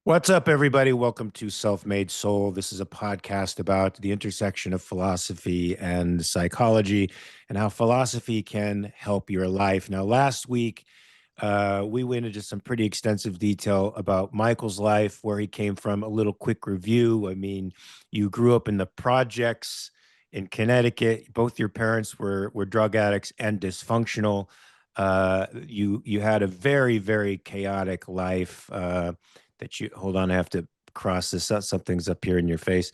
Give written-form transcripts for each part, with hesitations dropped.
What's up, everybody? Welcome to Self-Made Soul. This is a podcast about the intersection of philosophy and psychology and how philosophy can help your life. Now, last week, we went into some pretty extensive detail about Michael's life, where he came from, a little quick review. I mean, you grew up in the projects in Connecticut. Both your parents were drug addicts and dysfunctional. You had a very, very chaotic life. That you hold on, I have to cross this out. Something's up here in your face.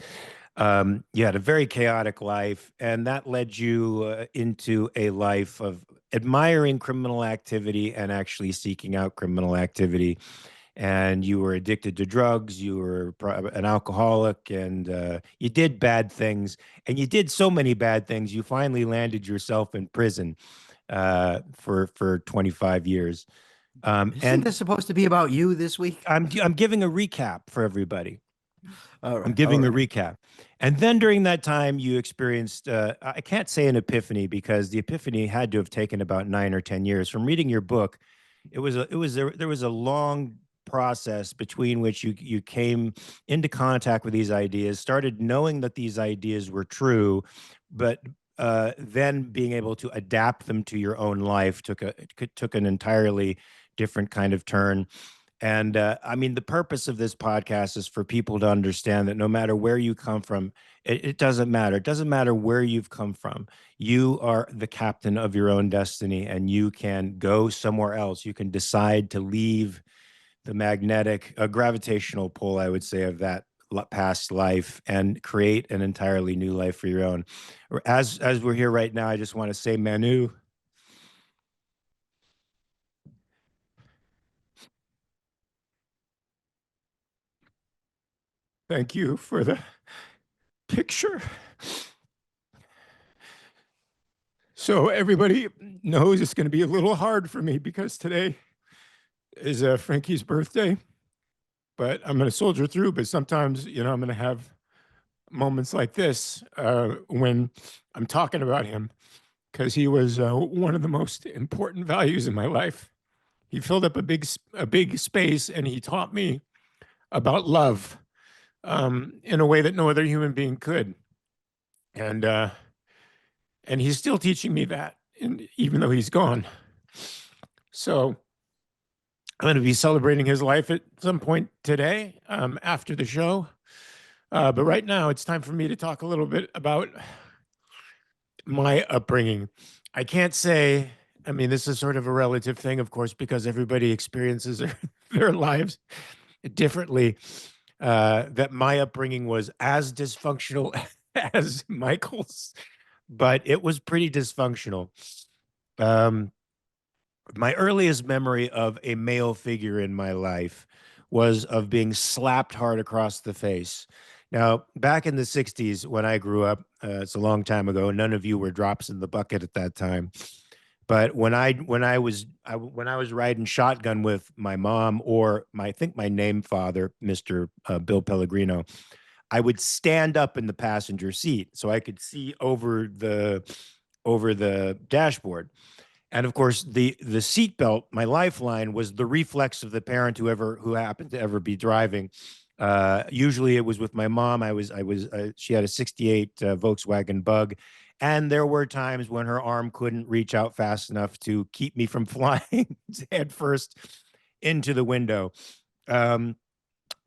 You had a very chaotic life, and that led you into a life of admiring criminal activity and actually seeking out criminal activity. And you were addicted to drugs, you were an alcoholic, and you did bad things. And you did so many bad things, you finally landed yourself in prison for 25 years. Isn't And this supposed to be about you this week? I'm giving a recap for everybody. All I'm right, all giving a right. recap. And then during that time, you experienced, I can't say an epiphany because the epiphany had to have taken about 9 or 10 years. From reading your book, there was a long process between which you came into contact with these ideas, started knowing that these ideas were true, but then being able to adapt them to your own life took an entirely different kind of turn. And I mean, the purpose of this podcast is for people to understand that no matter where you come from, it doesn't matter. It doesn't matter where you've come from. You are the captain of your own destiny, and you can go somewhere else. You can decide to leave the magnetic, gravitational pull, I would say, of that past life and create an entirely new life for your own. As we're here right now, I just want to say, Manu, thank you for the picture. So everybody knows it's going to be a little hard for me because today is Frankie's birthday, but I'm going to soldier through. But sometimes, I'm going to have moments like this when I'm talking about him because he was one of the most important values in my life. He filled up a big space, and he taught me about love in a way that no other human being could. And and he's still teaching me that, even though he's gone. So I'm going to be celebrating his life at some point today after the show. But right now, it's time for me to talk a little bit about my upbringing. I can't say, I mean, this is sort of a relative thing, of course, because everybody experiences their lives differently. That my upbringing was as dysfunctional as Michael's, but it was pretty dysfunctional. Um, my earliest memory of a male figure in my life was of being slapped hard across the face. Now, back in the 60s when I grew up, it's a long time ago. None of you were drops in the bucket at that time. But when I was riding shotgun with my mom or I think my name father, Mr. Bill Pellegrino, I would stand up in the passenger seat so I could see over the dashboard. And of course, the seatbelt, my lifeline, was the reflex of the parent who happened to ever be driving. Usually, it was with my mom. She had a '68 Volkswagen Bug, and there were times when her arm couldn't reach out fast enough to keep me from flying head first into the window. Um,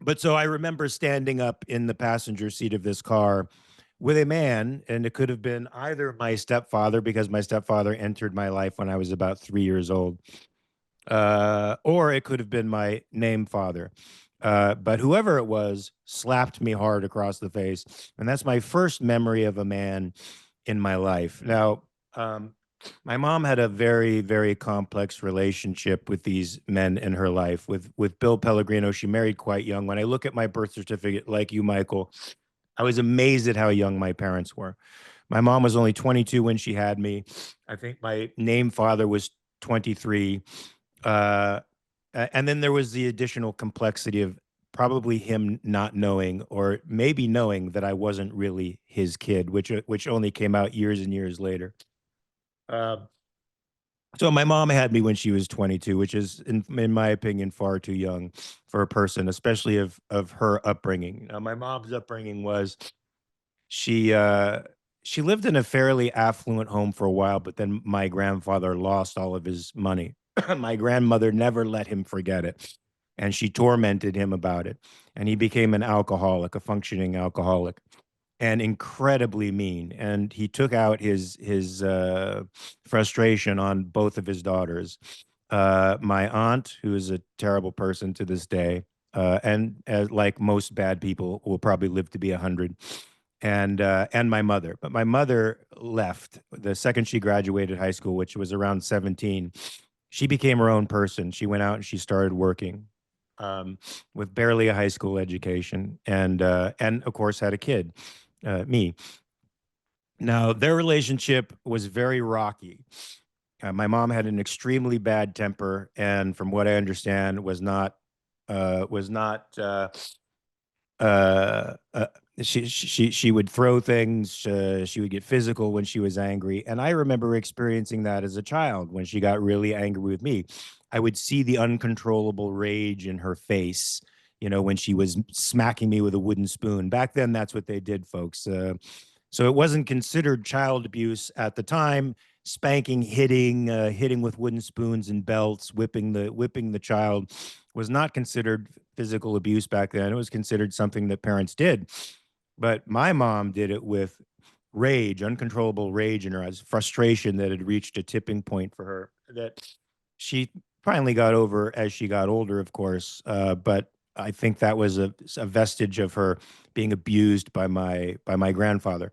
but so I remember standing up in the passenger seat of this car with a man, and it could have been either my stepfather, because my stepfather entered my life when I was about 3 years old, or it could have been my name father. But whoever it was slapped me hard across the face. And that's my first memory of a man in my life. Now, my mom had a very, very complex relationship with these men in her life. With Bill Pellegrino, she married quite young. When I look at my birth certificate, like you, Michael, I was amazed at how young my parents were. My mom was only 22 when she had me. I think my name father was 23. Uh, and then there was the additional complexity of probably him not knowing, or maybe knowing, that I wasn't really his kid, which only came out years and years later. Uh, So my mom had me when she was 22, which is, in my opinion, far too young for a person, especially of her upbringing. Now, my mom's upbringing was she uh, she lived in a fairly affluent home for a while, but then my grandfather lost all of his money. My grandmother never let him forget it, and she tormented him about it, and he became an alcoholic, a functioning alcoholic and incredibly mean. And he took out his frustration on both of his daughters. My aunt, who is a terrible person to this day, and as like most bad people, will probably live to be 100. And my mother, but my mother left the second she graduated high school, which was around 17. She became her own person. She went out and she started working um, with barely a high school education, and of course had a kid, me. Now, their relationship was very rocky. My mom had an extremely bad temper, and from what I understand, was not uh, uh, she would throw things. She would get physical when she was angry, and I remember experiencing that as a child when she got really angry with me. I would see the uncontrollable rage in her face. When she was smacking me with a wooden spoon. Back then, that's what they did, folks. So it wasn't considered child abuse at the time. Spanking, hitting with wooden spoons and belts, whipping the child was not considered physical abuse back then. It was considered something that parents did. But my mom did it with rage, uncontrollable rage in her eyes, frustration that had reached a tipping point for her that she finally got over as she got older, of course. But I think that was a vestige of her being abused by my grandfather,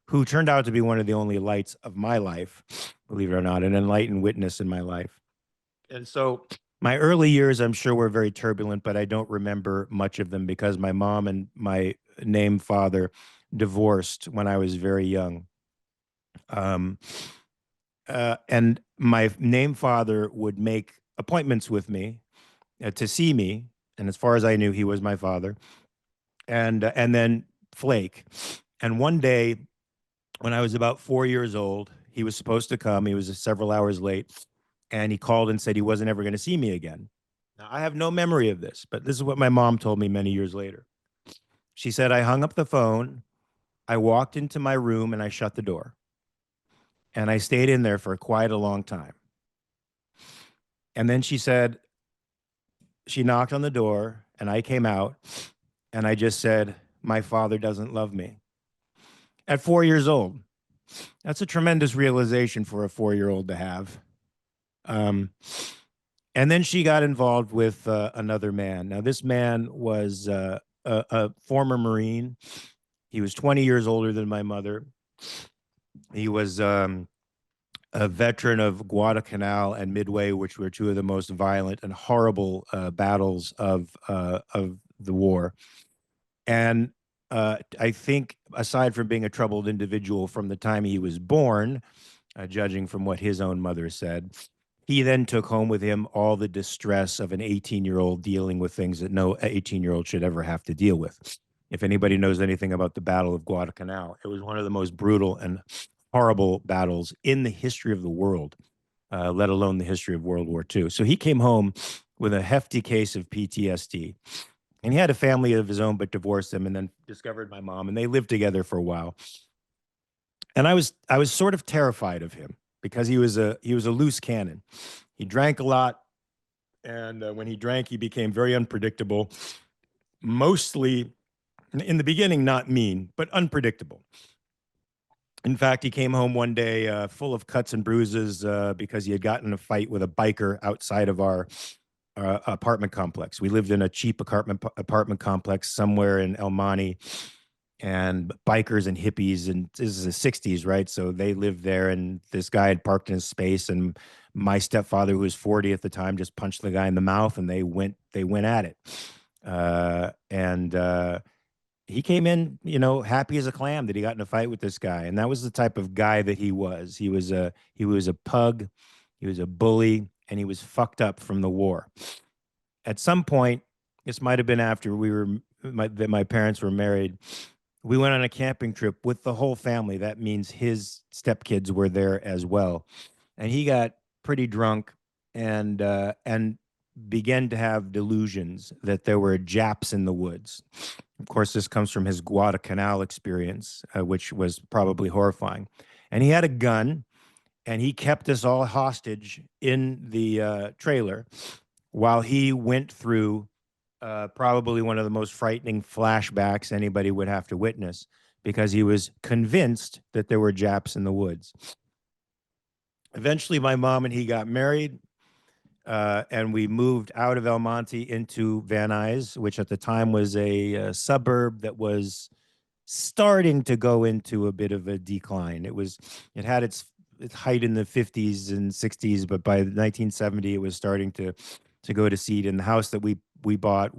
who turned out to be one of the only lights of my life, believe it or not, an enlightened witness in my life. And so my early years, I'm sure, were very turbulent, but I don't remember much of them because my mom and my name father divorced when I was very young. Um, and my name father would make appointments with me to see me. And as far as I knew, he was my father. And then flake. And one day, when I was about 4 years old, he was supposed to come. He was several hours late, and he called and said he wasn't ever going to see me again. Now, I have no memory of this, but this is what my mom told me many years later. She said, I hung up the phone, I walked into my room, and I shut the door. And I stayed in there for quite a long time. And then she said, she knocked on the door, and I came out, and I just said, my father doesn't love me. At 4 years old. That's a tremendous realization for a 4 year old to have. Um, and then she got involved with another man. Now, this man was a former Marine. He was 20 years older than my mother. He was a veteran of Guadalcanal and Midway, which were two of the most violent and horrible battles of the war. And I think, aside from being a troubled individual from the time he was born, judging from what his own mother said, he then took home with him all the distress of an 18-year-old dealing with things that no 18-year-old should ever have to deal with. If anybody knows anything about the Battle of Guadalcanal, it was one of the most brutal and horrible battles in the history of the world, let alone the history of World War II. So he came home with a hefty case of PTSD. And he had a family of his own, but divorced them and then discovered my mom, and they lived together for a while. And I was sort of terrified of him because he was a loose cannon. He drank a lot, and when he drank, he became very unpredictable. Mostly in the beginning, not mean, but unpredictable. In fact, he came home one day full of cuts and bruises because he had gotten in a fight with a biker outside of our apartment complex. We lived in a cheap apartment complex somewhere in El Monte, and bikers and hippies, and this is the 60s, right? So they lived there, and this guy had parked in his space, and my stepfather, who was 40 at the time, just punched the guy in the mouth, and they went at it. And he came in, happy as a clam that he got in a fight with this guy. And that was the type of guy that he was. He was a pug, he was a bully, and he was fucked up from the war. At some point, this might have been after my parents were married. We went on a camping trip with the whole family. That means his stepkids were there as well. And he got pretty drunk and began to have delusions that there were Japs in the woods. Of course, this comes from his Guadalcanal experience, which was probably horrifying. And he had a gun, and he kept us all hostage in the trailer while he went through probably one of the most frightening flashbacks anybody would have to witness, because he was convinced that there were Japs in the woods. Eventually, my mom and he got married, and we moved out of El Monte into Van Nuys, which at the time was a suburb that was starting to go into a bit of a decline. It had its height in the 50s and 60s, but by 1970, it was starting to go to seed. And the house that we bought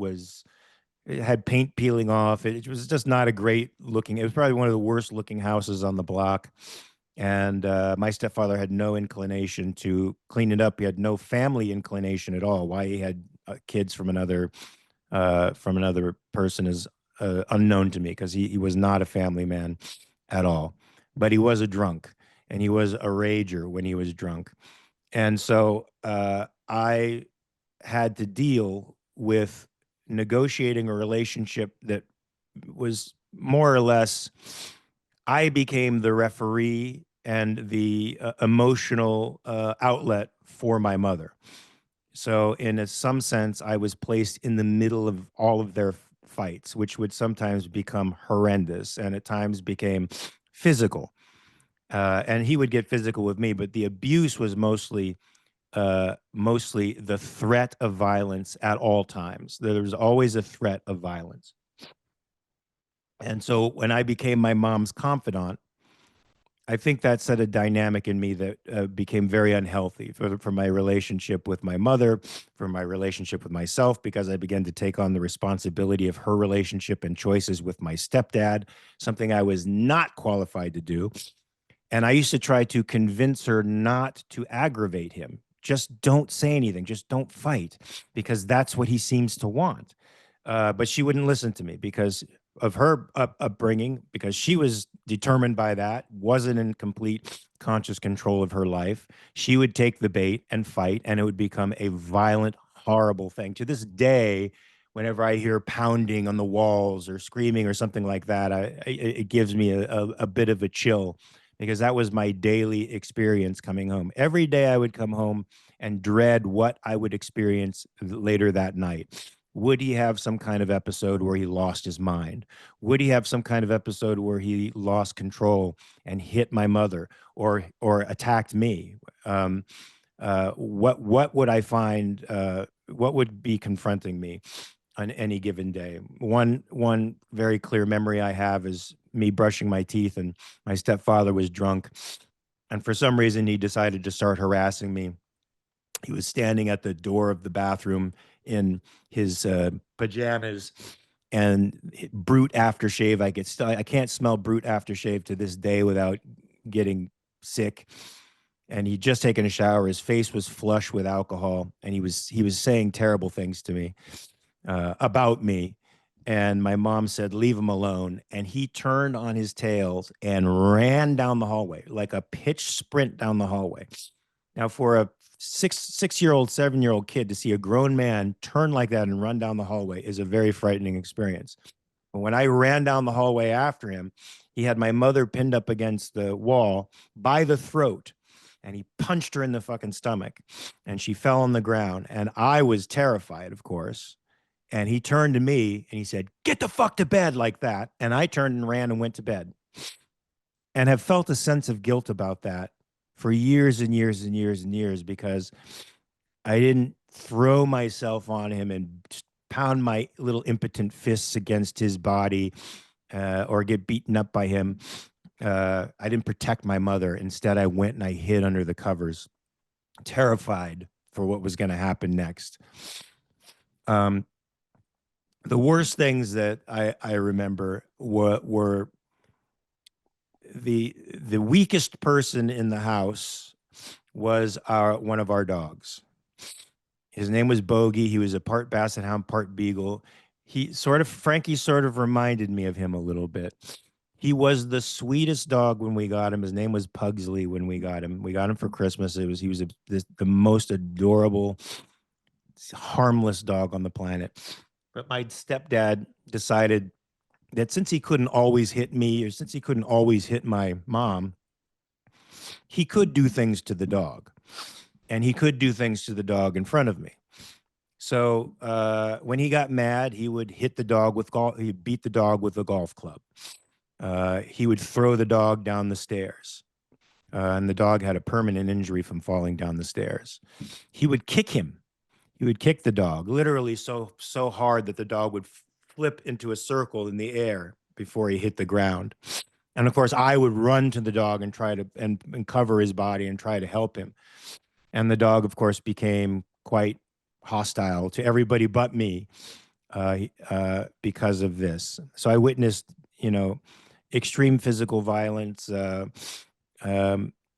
it had paint peeling off. It was just not a great looking. It was probably one of the worst looking houses on the block. And my stepfather had no inclination to clean it up. He had no family inclination at all. Why he had kids from another person is unknown to me, because he was not a family man at all. But he was a drunk, and he was a rager when he was drunk. And so I had to deal with negotiating a relationship that was more or less, I became the referee and the emotional outlet for my mother. So in some sense, I was placed in the middle of all of their fights, which would sometimes become horrendous and at times became physical. And he would get physical with me, but the abuse was mostly the threat of violence at all times. There was always a threat of violence. And so when I became my mom's confidant, I think that set a dynamic in me that became very unhealthy for my relationship with my mother, for my relationship with myself, because I began to take on the responsibility of her relationship and choices with my stepdad, something I was not qualified to do. And I used to try to convince her not to aggravate him. Just don't say anything. Just don't fight, because that's what he seems to want. But she wouldn't listen to me because of her upbringing, because she was determined by that, wasn't in complete conscious control of her life. She would take the bait and fight, and it would become a violent, horrible thing. To this day, whenever I hear pounding on the walls or screaming or something like that, it gives me a bit of a chill, because that was my daily experience coming home. Every day I would come home and dread what I would experience later that night. Would he have some kind of episode where he lost his mind? Would he have some kind of episode where he lost control and hit my mother or attacked me? What would I find? What would be confronting me on any given day? One very clear memory I have is me brushing my teeth, and my stepfather was drunk, and for some reason he decided to start harassing me. He was standing at the door of the bathroom in his pajamas, and Brute aftershave. I can't smell Brute aftershave to this day without getting sick. And he'd just taken a shower. His face was flush with alcohol, and he was saying terrible things to me about me. And my mom said, "Leave him alone." And he turned on his tails and ran down the hallway, like a pitch sprint down the hallway. Now, for a 6-year-old, 7-year-old kid to see a grown man turn like that and run down the hallway is a very frightening experience. But when I ran down the hallway after him, he had my mother pinned up against the wall by the throat, and he punched her in the fucking stomach, and she fell on the ground. And I was terrified, of course. And he turned to me and he said, "Get the fuck to bed," like that. And I turned and ran and went to bed, and have felt a sense of guilt about that for years and years and years and years, because I didn't throw myself on him and pound my little impotent fists against his body or get beaten up by him. I didn't protect my mother. Instead, I went and I hid under the covers, terrified for what was going to happen next. The worst things that I remember were the weakest person in the house was one of our dogs. His name was Bogey. He was a part Basset Hound, part Beagle. Frankie sort of reminded me of him a little bit. He was the sweetest dog when we got him. His name was Pugsley when we got him. We got him for Christmas. He was the most adorable, harmless dog on the planet. But my stepdad decided that since he couldn't always hit me, or since he couldn't always hit my mom, he could do things to the dog, and he could do things to the dog in front of me. So when he got mad, he would hit the dog with golf. He'd beat the dog with a golf club. He would throw the dog down the stairs, and the dog had a permanent injury from falling down the stairs. He would kick him. He would kick the dog literally so hard that the dog would flip into a circle in the air before he hit the ground. And of course, I would run to the dog and try to and cover his body and try to help him. And the dog, of course, became quite hostile to everybody but me because of this. So I witnessed, extreme physical violence,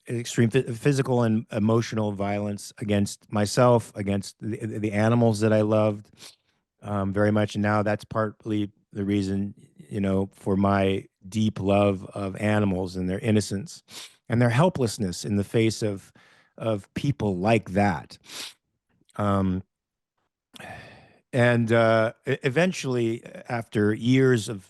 extreme physical and emotional violence against myself, against the animals that I loved very much. And now that's partly the reason, for my deep love of animals and their innocence and their helplessness in the face of people like that. Eventually, after years of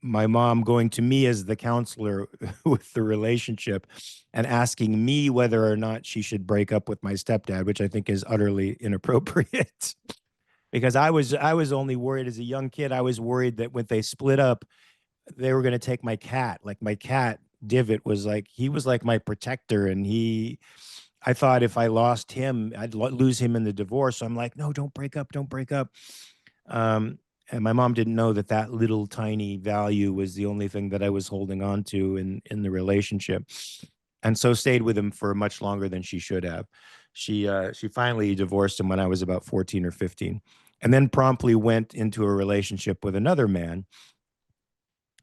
my mom going to me as the counselor with the relationship and asking me whether or not she should break up with my stepdad, which I think is utterly inappropriate. Because I was only worried as a young kid. I was worried that when they split up, they were going to take my cat. Like my cat, Divot, he was like my protector. And I thought if I lost him, I'd lose him in the divorce. So I'm like, no, don't break up. Don't break up. And my mom didn't know that little tiny value was the only thing that I was holding on to in the relationship. And so stayed with him for much longer than she should have. She finally divorced him when I was about 14 or 15, and then promptly went into a relationship with another man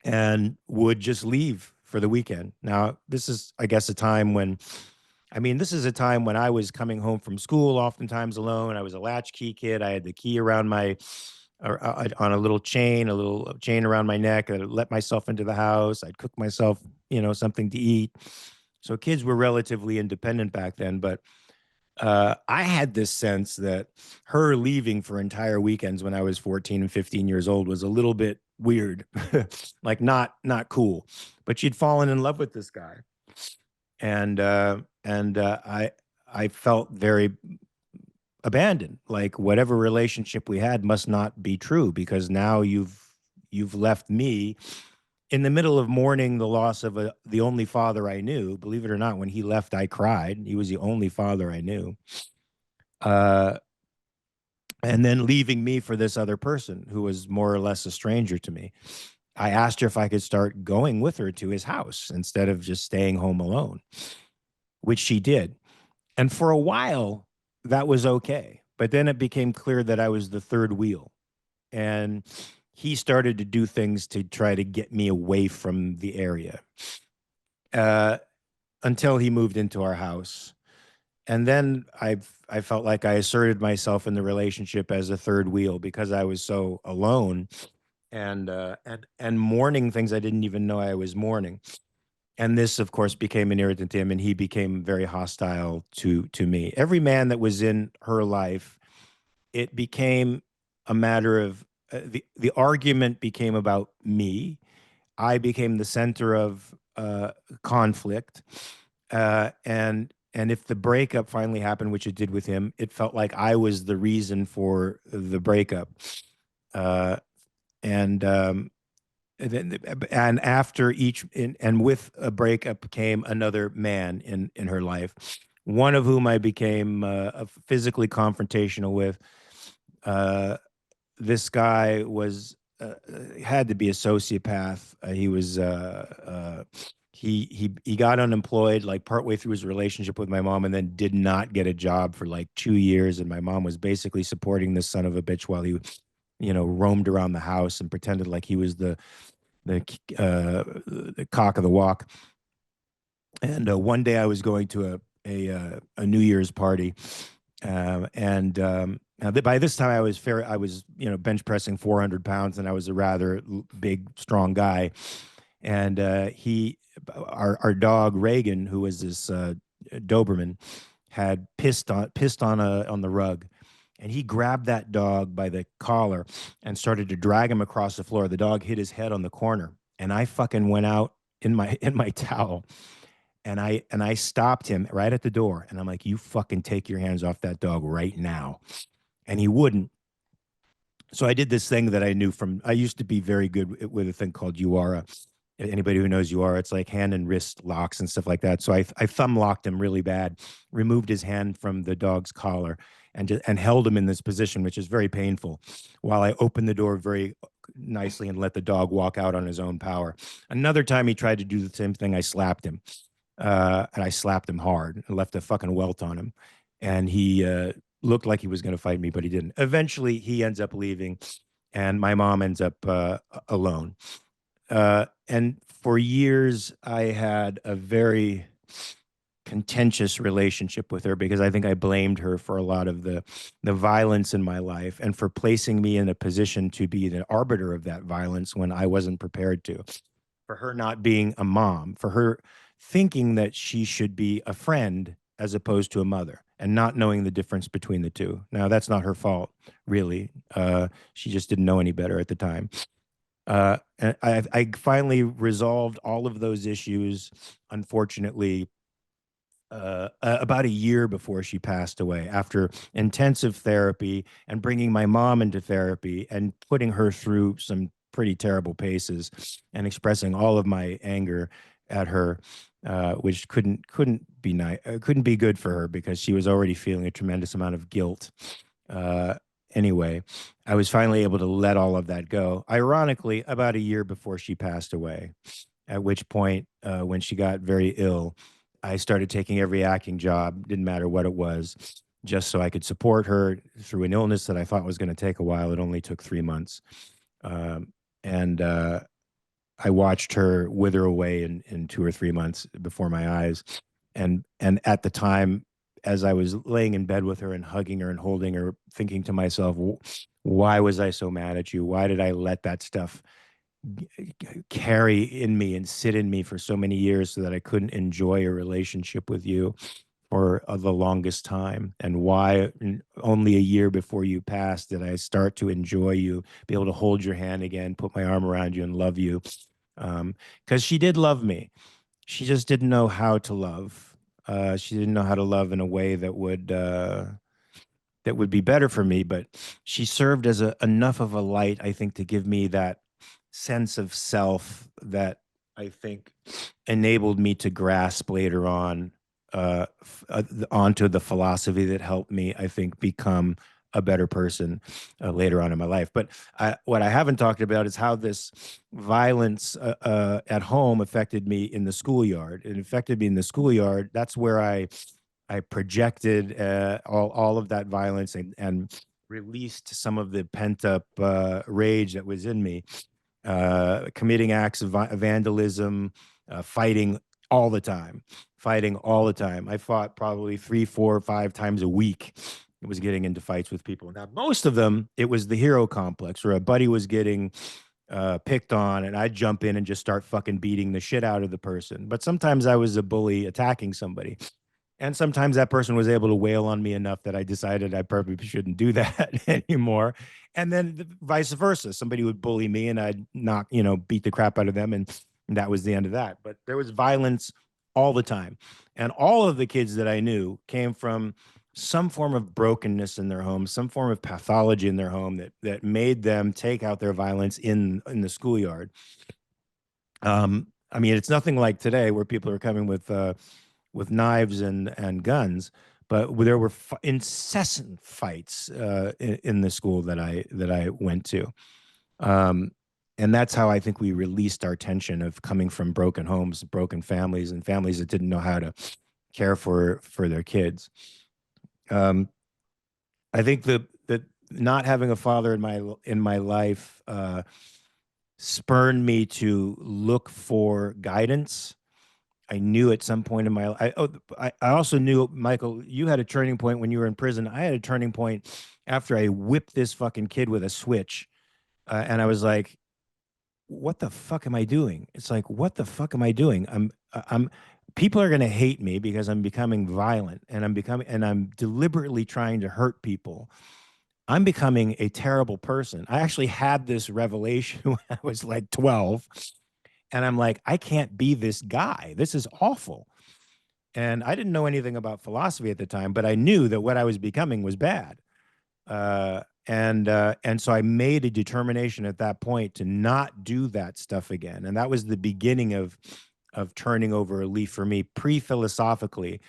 and would just leave for the weekend. Now, this is, I guess, a time when I was coming home from school oftentimes alone. I was a latchkey kid. I had the key around on a little chain around my neck. I'd let myself into the house. I'd cook myself, something to eat. So kids were relatively independent back then, but I had this sense that her leaving for entire weekends when I was 14 and 15 years old was a little bit weird, like not cool. But she'd fallen in love with this guy, and I felt very abandoned. Like whatever relationship we had must not be true, because now you've left me in the middle of mourning the loss of the only father I knew. Believe it or not, when he left, I cried. He was the only father I knew. And then leaving me for this other person who was more or less a stranger to me. I asked her if I could start going with her to his house instead of just staying home alone, which she did. And for a while, that was okay. But then it became clear that I was the third wheel. And he started to do things to try to get me away from the area until he moved into our house. And then I felt like I asserted myself in the relationship as a third wheel because I was so alone and mourning things I didn't even know I was mourning. And this, of course, became an irritant to him, and he became very hostile to me. Every man that was in her life, it became a matter of the argument became about me. I became the center of conflict, and if the breakup finally happened, which it did with him, it felt like I was the reason for the breakup, and after and with a breakup came another man in her life, one of whom I became physically confrontational with. This guy was had to be a sociopath. He got unemployed like partway through his relationship with my mom, and then did not get a job for like 2 years. And my mom was basically supporting this son of a bitch while he, roamed around the house and pretended like he was the cock of the walk. And one day I was going to a New Year's party, now, by this time I was bench pressing 400 pounds, and I was a rather big, strong guy. and our dog Reagan, who was this Doberman, had pissed on the rug, and he grabbed that dog by the collar and started to drag him across the floor. The dog hit his head on the corner, and I fucking went out in my towel, and I stopped him right at the door, and I'm like, you fucking take your hands off that dog right now. And he wouldn't. So I did this thing that I knew from, I used to be very good with a thing called UARA. Anybody who knows UARA, it's like hand and wrist locks and stuff like that. So I thumb locked him really bad, removed his hand from the dog's collar, and held him in this position, which is very painful, while I opened the door very nicely and let the dog walk out on his own power. Another time he tried to do the same thing, I slapped him. And I slapped him hard and left a fucking welt on him. And he looked like he was going to fight me, but he didn't. Eventually, he ends up leaving, and my mom ends up alone. And for years, I had a very contentious relationship with her because I think I blamed her for a lot of the violence in my life and for placing me in a position to be the arbiter of that violence when I wasn't prepared to. For her not being a mom, for her thinking that she should be a friend as opposed to a mother, and not knowing the difference between the two. Now, that's not her fault, really. She just didn't know any better at the time. And I finally resolved all of those issues, unfortunately, about a year before she passed away, after intensive therapy and bringing my mom into therapy and putting her through some pretty terrible paces and expressing all of my anger at her, which couldn't be nice, couldn't be good for her because she was already feeling a tremendous amount of guilt. Anyway, I was finally able to let all of that go. Ironically, about a year before she passed away, at which point, when she got very ill, I started taking every acting job, didn't matter what it was, just so I could support her through an illness that I thought was going to take a while. It only took 3 months. And I watched her wither away in 2 or 3 months before my eyes. And at the time, as I was laying in bed with her and hugging her and holding her, thinking to myself, why was I so mad at you? Why did I let that stuff carry in me and sit in me for so many years so that I couldn't enjoy a relationship with you for the longest time? And why only a year before you passed did I start to enjoy you, be able to hold your hand again, put my arm around you and love you? Because she did love me. She just didn't know how to love. She didn't know how to love in a way that would be better for me, but she served as enough of a light, I think, to give me that sense of self that I think enabled me to grasp later on onto the philosophy that helped me, I think, become a better person later on in my life. But what I haven't talked about is how this violence at home affected me in the schoolyard. It affected me in the schoolyard. That's where I projected all of that violence and released some of the pent up rage that was in me, committing acts of vandalism, fighting all the time. I fought probably 3, 4, 5 times a week. It was getting into fights with people. Now, most of them, it was the hero complex, where a buddy was getting picked on, and I'd jump in and just start fucking beating the shit out of the person. But sometimes I was a bully attacking somebody. And sometimes that person was able to wail on me enough that I decided I probably shouldn't do that anymore. And then vice versa. Somebody would bully me and I'd beat the crap out of them. And that was the end of that. But there was violence all the time. And all of the kids that I knew came from some form of brokenness in their home, some form of pathology in their home that made them take out their violence in the schoolyard. I mean, it's nothing like today where people are coming with knives and guns, but there were incessant fights in the school that I went to. And that's how I think we released our tension of coming from broken homes, broken families, and families that didn't know how to care for their kids. I think that not having a father in my life spurned me to look for guidance. I knew at some point in my life. I also knew, Michael, you had a turning point when you were in prison. I had a turning point after I whipped this fucking kid with a switch, and I was like, what the fuck am I doing? It's like, what the fuck am I doing? I'm people are going to hate me because I'm becoming violent and I'm deliberately trying to hurt people. I'm becoming a terrible person. I actually had this revelation when I was like 12, and I'm like, I can't be this guy. This is awful. And I didn't know anything about philosophy at the time, but I knew that what I was becoming was bad. And so I made a determination at that point to not do that stuff again. And that was the beginning of turning over a leaf for me. Pre-philosophically,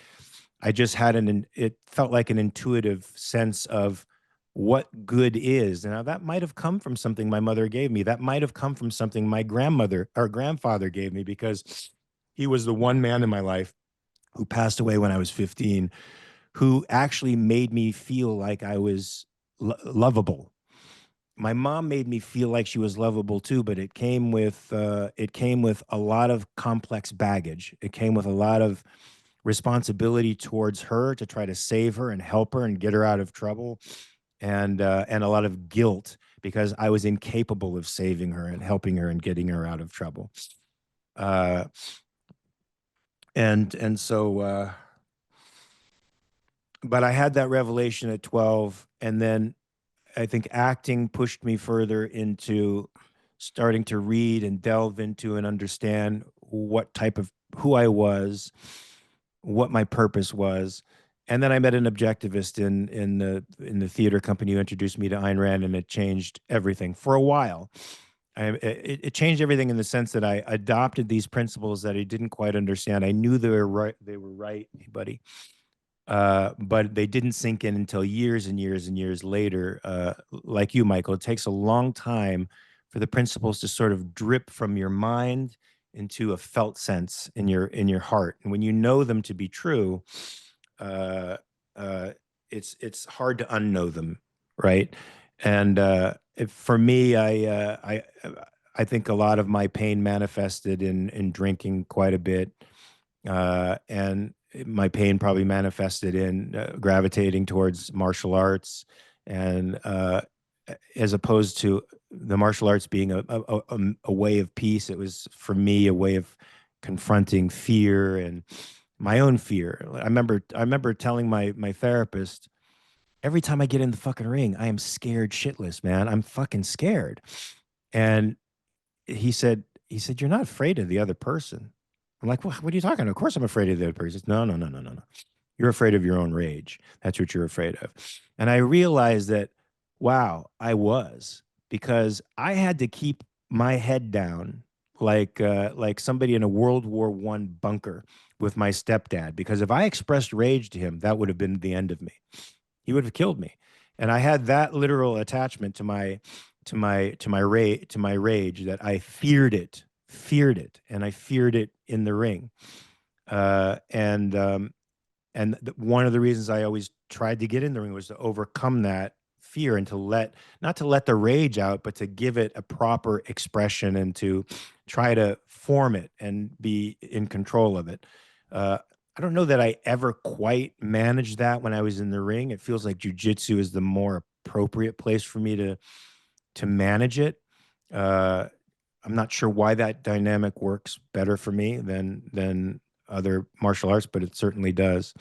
I just had it felt like an intuitive sense of what good is. Now that might have come from something my mother gave me. That might have come from something my grandmother or grandfather gave me, because he was the one man in my life who passed away when I was 15, who actually made me feel like I was lovable. My mom made me feel like she was lovable too, but it came with a lot of complex baggage. It came with a lot of responsibility towards her to try to save her and help her and get her out of trouble, and a lot of guilt because I was incapable of saving her and helping her and getting her out of trouble. Uh, and so but I had that revelation at 12, and then I think acting pushed me further into starting to read and delve into and understand what type of who I was, what my purpose was. And then I met an objectivist in the theater company who introduced me to Ayn Rand, and it changed everything for a while. It changed everything in the sense that I adopted these principles that I didn't quite understand. I knew they were right. They were right, buddy, but they didn't sink in until years and years and years later. Like you, Michael, it takes a long time for the principles to sort of drip from your mind into a felt sense in your heart. And when you know them to be true, uh, uh, it's hard to unknow them, right? And for me, I think a lot of my pain manifested in drinking quite a bit, and my pain probably manifested in gravitating towards martial arts, and as opposed to the martial arts being a way of peace, it was for me a way of confronting fear and my own fear. I remember telling my therapist, every time I get in the fucking ring, I am scared shitless, man. I'm fucking scared. And he said, you're not afraid of the other person. I'm like, what are you talking about? Of course I'm afraid of the other person. He says, no, no, no, no, no, no. You're afraid of your own rage. That's what you're afraid of. And I realized that, wow, I was, because I had to keep my head down like somebody in a World War I bunker with my stepdad. Because if I expressed rage to him, that would have been the end of me. He would have killed me. And I had that literal attachment to my rage, that I feared it, and I feared it in the ring. And one of the reasons I always tried to get in the ring was to overcome that fear, and not to let the rage out, but to give it a proper expression and to try to form it and be in control of it. I don't know that I ever quite managed that when I was in the ring. It feels like jujitsu is the more appropriate place for me to manage it. Uh, I'm not sure why that dynamic works better for me than other martial arts, but it certainly does.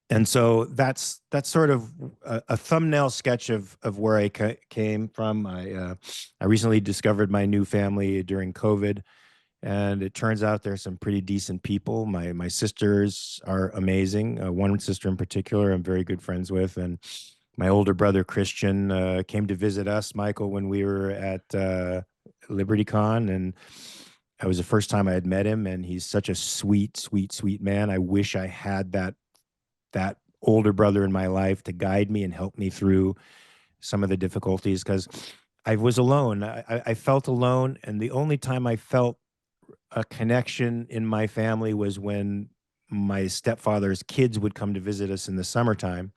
And so that's sort of a thumbnail sketch of where I came from. I recently discovered my new family during COVID, and it turns out there's some pretty decent people. My sisters are amazing. One sister in particular, I'm very good friends with, and my older brother Christian came to visit us, Michael, when we were at LibertyCon, and it was the first time I had met him, and he's such a sweet, sweet, sweet man. I wish I had that older brother in my life to guide me and help me through some of the difficulties, because I was alone. I felt alone, and the only time I felt a connection in my family was when my stepfather's kids would come to visit us in the summertime.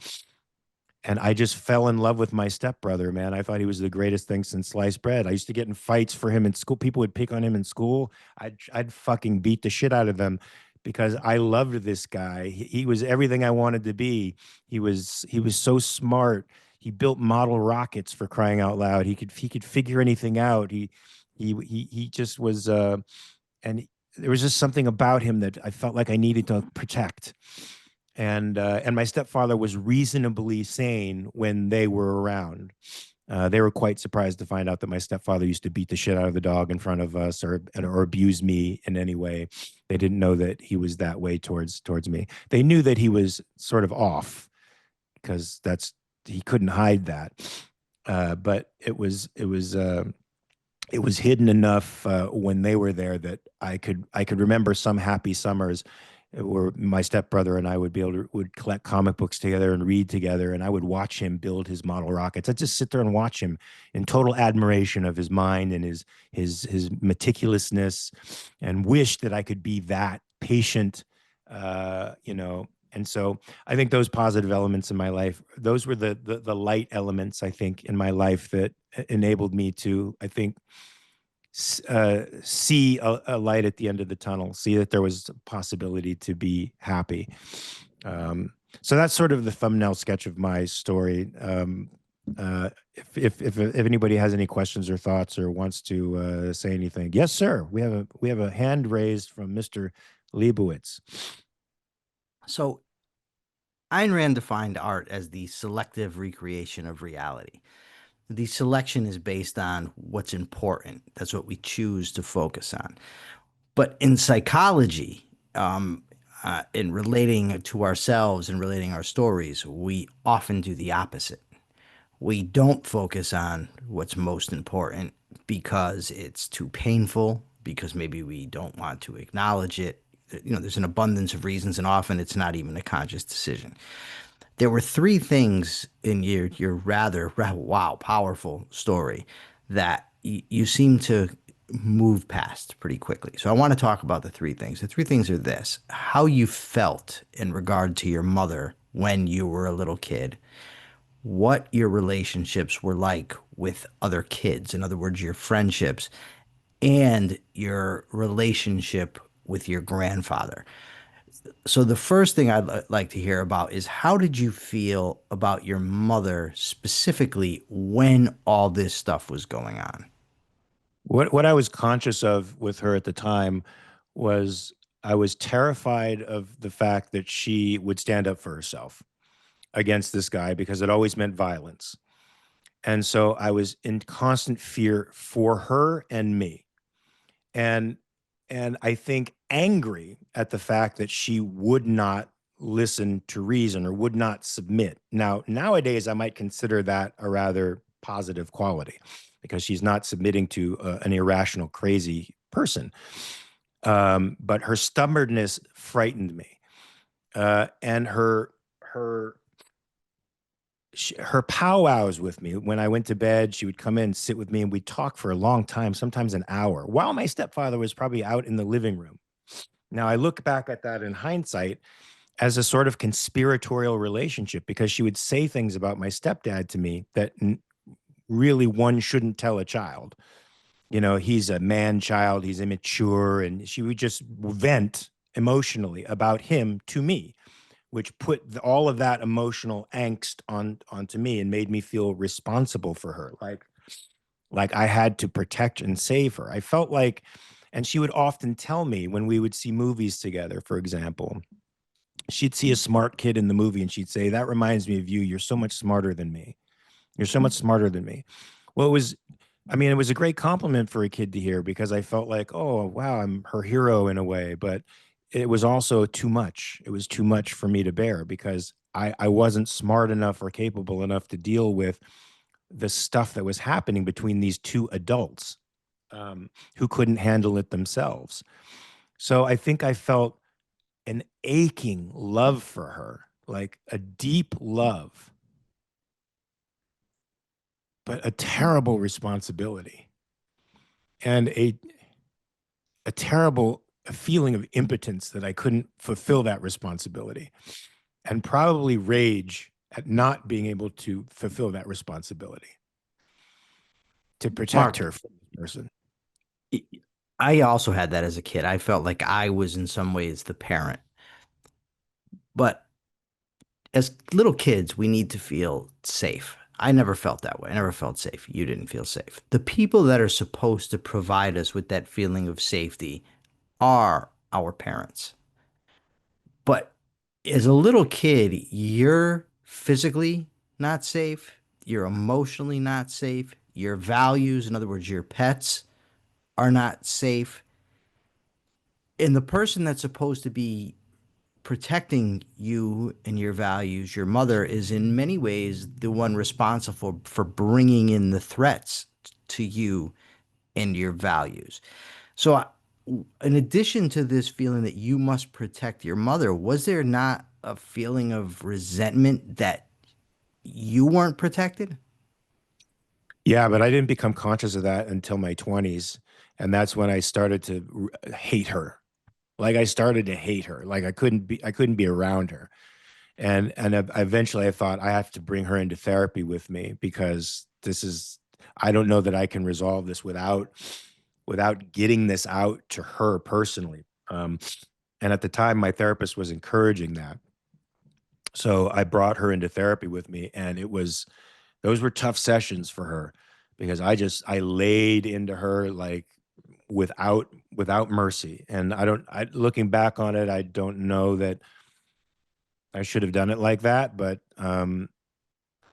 And I just fell in love with my stepbrother, man. I thought he was the greatest thing since sliced bread. I used to get in fights for him in school. People would pick on him in school. I'd fucking beat the shit out of them because I loved this guy. He was everything I wanted to be. He was so smart. He built model rockets, for crying out loud. He could figure anything out. He just was, and there was just something about him that I felt like I needed to protect. And my stepfather was reasonably sane when they were around. They were quite surprised to find out that my stepfather used to beat the shit out of the dog in front of us, or abuse me in any way. They didn't know that he was that way towards me. They knew that he was sort of off, because he couldn't hide that. But it was hidden enough when they were there that I could remember some happy summers where my stepbrother and I would collect comic books together and read together, and I would watch him build his model rockets. I'd just sit there and watch him in total admiration of his mind and his meticulousness, and wish that I could be that patient, you know. And so I think those positive elements in my life, those were the light elements, I think, in my life that enabled me to, I think, see a light at the end of the tunnel, see that there was a possibility to be happy. So that's sort of the thumbnail sketch of my story. If anybody has any questions or thoughts or wants to say anything, yes, sir. We have a hand raised from Mr. Leibowitz. So Ayn Rand defined art as the selective recreation of reality. The selection is based on what's important. That's what we choose to focus on. But in psychology, in relating to ourselves and relating our stories, we often do the opposite. We don't focus on what's most important because it's too painful, because maybe we don't want to acknowledge it. You know, there's an abundance of reasons, and often it's not even a conscious decision. There were three things in your rather wow, powerful story that you seem to move past pretty quickly. So I want to talk about the three things. The three things are this: how you felt in regard to your mother when you were a little kid, what your relationships were like with other kids, in other words, your friendships, and your relationship with your grandfather. So the first thing I'd like to hear about is, how did you feel about your mother specifically when all this stuff was going on? What I was conscious of with her at the time was I was terrified of the fact that she would stand up for herself against this guy, because it always meant violence. And so I was in constant fear for her and me. And I think angry at the fact that she would not listen to reason or would not submit. Now, nowadays, I might consider that a rather positive quality, because she's not submitting to an irrational, crazy person. But her stubbornness frightened me, and her powwows with me. When I went to bed, she would come in, sit with me, and we'd talk for a long time, sometimes an hour, while my stepfather was probably out in the living room. Now, I look back at that in hindsight as a sort of conspiratorial relationship, because she would say things about my stepdad to me that really one shouldn't tell a child. You know, he's a man child, he's immature, and she would just vent emotionally about him to me, which put all of that emotional angst onto me and made me feel responsible for her, like I had to protect and save her. I felt like, and she would often tell me when we would see movies together, for example, she'd see a smart kid in the movie and she'd say, "That reminds me of you. You're so much smarter than me. You're so much smarter than me." Well, it was a great compliment for a kid to hear, because I felt like, oh, wow, I'm her hero in a way. But it was also too much. It was too much for me to bear, because I wasn't smart enough or capable enough to deal with the stuff that was happening between these two adults, who couldn't handle it themselves. So I think I felt an aching love for her, like a deep love, but a terrible responsibility, and a terrible feeling of impotence that I couldn't fulfill that responsibility, and probably rage at not being able to fulfill that responsibility to protect Mark, her from this person. I also had that as a kid. I felt like I was in some ways the parent. But as little kids, we need to feel safe. I never felt that way. I never felt safe. You didn't feel safe. The people that are supposed to provide us with that feeling of safety are our parents. But as a little kid, you're physically not safe, you're emotionally not safe, your values, in other words, your pets, are not safe. And the person that's supposed to be protecting you and your values, your mother, is in many ways the one responsible for bringing in the threats to you and your values. So, in addition to this feeling that you must protect your mother, was there not a feeling of resentment that you weren't protected? Yeah, but I didn't become conscious of that until my 20s. And that's when I started to hate her. Like I started to hate her. Like I couldn't be around her. Eventually I thought I have to bring her into therapy with me because I don't know that I can resolve this without getting this out to her personally. And at the time, my therapist was encouraging that. So I brought her into therapy with me, and those were tough sessions for her because I laid into her like without mercy. And looking back on it, I don't know that I should have done it like that, but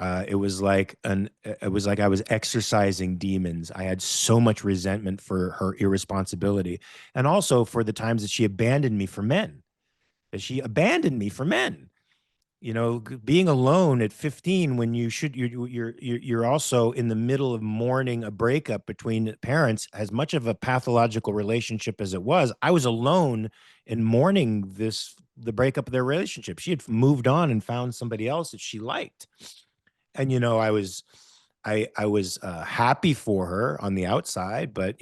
it was like I was exercising demons. I had so much resentment for her irresponsibility, and also for the times that she abandoned me for men. That she abandoned me for men. You know, being alone at 15 when you're also in the middle of mourning a breakup between parents, as much of a pathological relationship as it was. I was alone in mourning the breakup of their relationship. She had moved on and found somebody else that she liked. And I was happy for her on the outside, but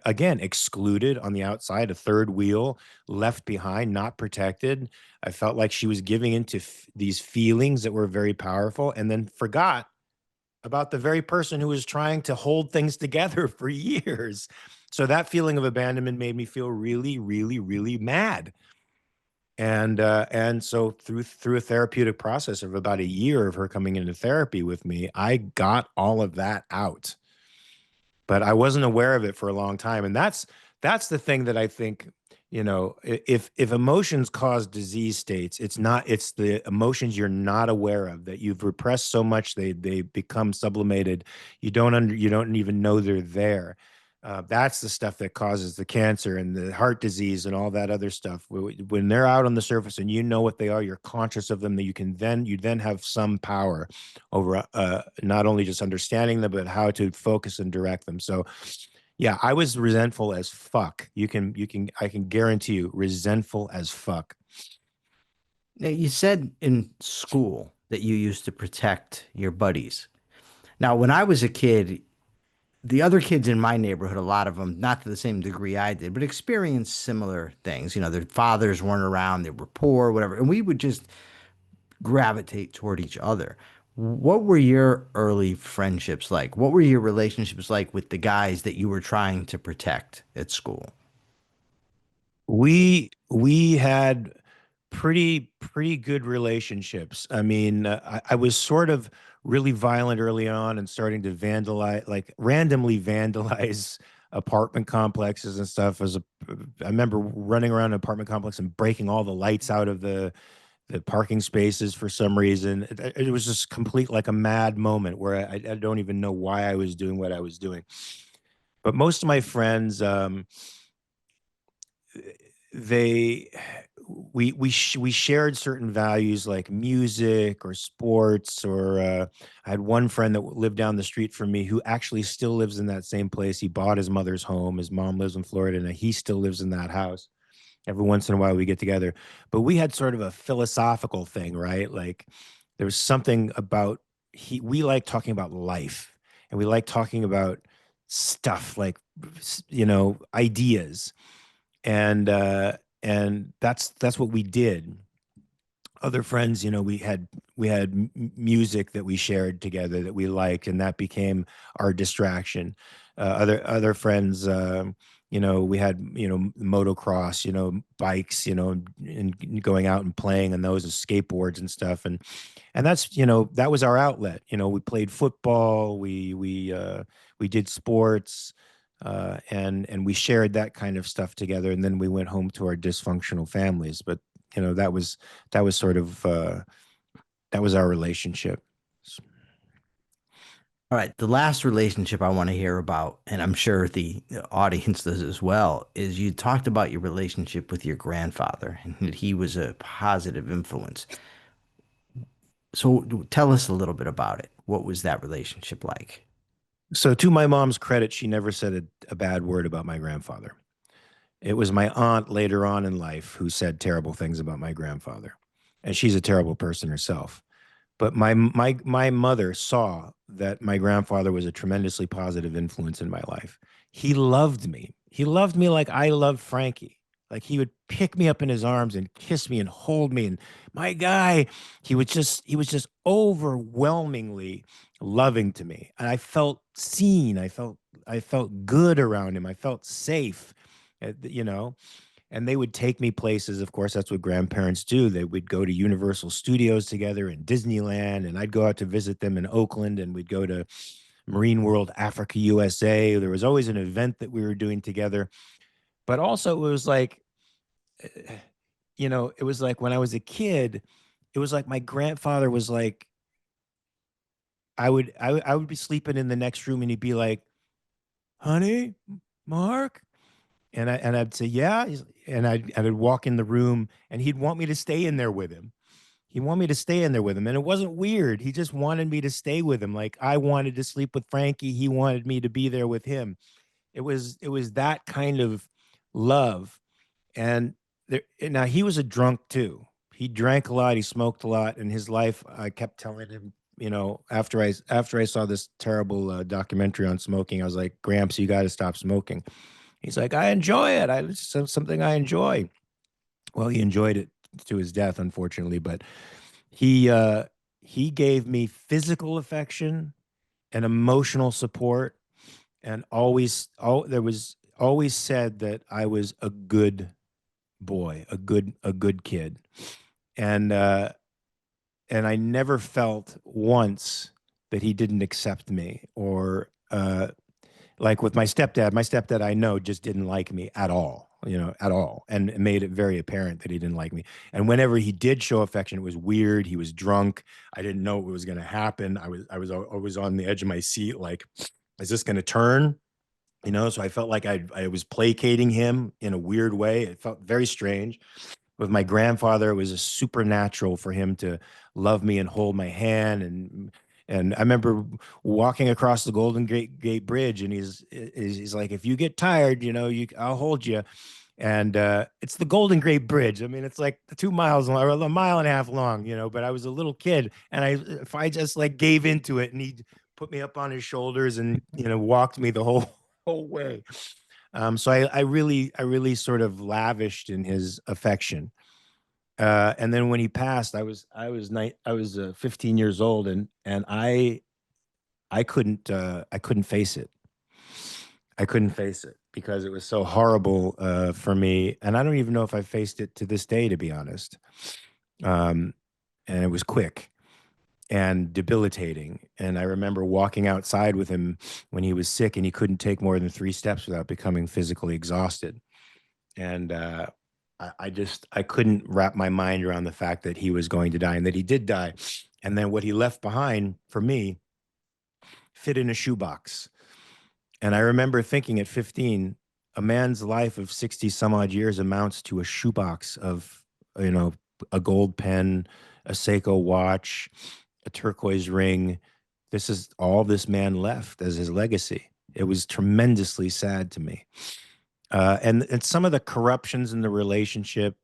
again, excluded on the outside, a third wheel, left behind, not protected. I felt like she was giving into these feelings that were very powerful, and then forgot about the very person who was trying to hold things together for years. So that feeling of abandonment made me feel really, really, really mad. And so through a therapeutic process of about a year of her coming into therapy with me, I got all of that out. But I wasn't aware of it for a long time. And that's the thing that I think, if emotions cause disease states, it's the emotions you're not aware of that you've repressed so much they become sublimated. You don't even know they're there. That's the stuff that causes the cancer and the heart disease and all that other stuff. When they're out on the surface and you know what they are, you're conscious of them, that you then have some power over not only just understanding them, but how to focus and direct them. So yeah, I was resentful as fuck. I can guarantee you, resentful as fuck. Now, you said in school that you used to protect your buddies. Now, when I was a kid, the other kids in my neighborhood, a lot of them, not to the same degree I did, but experienced similar things. Their fathers weren't around, they were poor, whatever. And we would just gravitate toward each other. What were your early friendships like? What were your relationships like with the guys that you were trying to protect at school? We had pretty good relationships. I mean, I was sort of really violent early on and starting to vandalize, like randomly vandalize apartment complexes and stuff. I remember running around an apartment complex and breaking all the lights out of the parking spaces for some reason. It was just complete, like a mad moment where I don't even know why I was doing what I was doing. But most of my friends, they we shared certain values like music or sports, or I had one friend that lived down the street from me who actually still lives in that same place. He bought his mother's home. His mom lives in Florida, and he still lives in that house. Every once in a while we get together, but we had sort of a philosophical thing, right? Like there was something about we like talking about life, and we like talking about stuff like ideas, and that's what we did. Other friends, we had music that we shared together that we liked, and that became our distraction. Other friends, we had, motocross, bikes, and going out and playing on those and skateboards and stuff. And that's, that was our outlet. We played football, we did sports, and we shared that kind of stuff together. And then we went home to our dysfunctional families. But, that was sort of, that was our relationship. All right. The last relationship I want to hear about, and I'm sure the audience does as well, is you talked about your relationship with your grandfather and that he was a positive influence. So tell us a little bit about it. What was that relationship like? So to my mom's credit, she never said a bad word about my grandfather. It was my aunt later on in life who said terrible things about my grandfather. And she's a terrible person herself. But my mother saw that my grandfather was a tremendously positive influence in my life. He loved me. He loved me like I loved Frankie. Like he would pick me up in his arms and kiss me and hold me. And my guy, he was just overwhelmingly loving to me. And I felt seen. I felt good around him. I felt safe. And they would take me places. Of course, that's what grandparents do. They would go to Universal Studios together in Disneyland, and I'd go out to visit them in Oakland, and we'd go to Marine World Africa, USA. There was always an event that we were doing together. But also, it was like, eh, it was like when I was a kid, it was like my grandfather was like, I would be sleeping in the next room, and he'd be like, "Honey, Mark." And I'd say, yeah. And I'd walk in the room and he'd want me to stay in there with him. He'd want me to stay in there with him. And it wasn't weird. He just wanted me to stay with him. Like I wanted to sleep with Frankie. He wanted me to be there with him. It was that kind of love. And now he was a drunk too. He drank a lot. He smoked a lot in his life. I kept telling him, after I saw this terrible documentary on smoking, I was like, Gramps, you got to stop smoking. He's like, I enjoy it. It's something I enjoy. Well, he enjoyed it to his death, unfortunately, but he gave me physical affection and emotional support, and there was always said that I was a good boy, a good kid, and I never felt once that he didn't accept me or like with my stepdad I know just didn't like me at all, at all, and it made it very apparent that he didn't like me. And whenever he did show affection, it was weird. He was drunk. I didn't know what was going to happen. I was always on the edge of my seat, like, is this going to turn? So I felt like I was placating him in a weird way. It felt very strange. With my grandfather, it was a supernatural for him to love me and hold my hand. And I remember walking across the Golden Gate Bridge, and he's like, if you get tired, I'll hold you. And it's the Golden Gate Bridge. I mean, it's like 2 miles long, or a mile and a half long, but I was a little kid, and if I just like gave into it, and he put me up on his shoulders and walked me the whole way. So I really sort of lavished in his affection. And then when he passed, I was 15 years old, and I couldn't face it. I couldn't face it because it was so horrible for me, and I don't even know if I faced it to this day, to be honest. Um, and it was quick and debilitating. And I remember walking outside with him when he was sick, and he couldn't take more than 3 steps without becoming physically exhausted. And I couldn't wrap my mind around the fact that he was going to die and that he did die. And then what he left behind for me fit in a shoebox. And I remember thinking at 15, a man's life of 60 some odd years amounts to a shoebox of, a gold pen, a Seiko watch, a turquoise ring. This is all this man left as his legacy. It was tremendously sad to me. And some of the corruptions in the relationship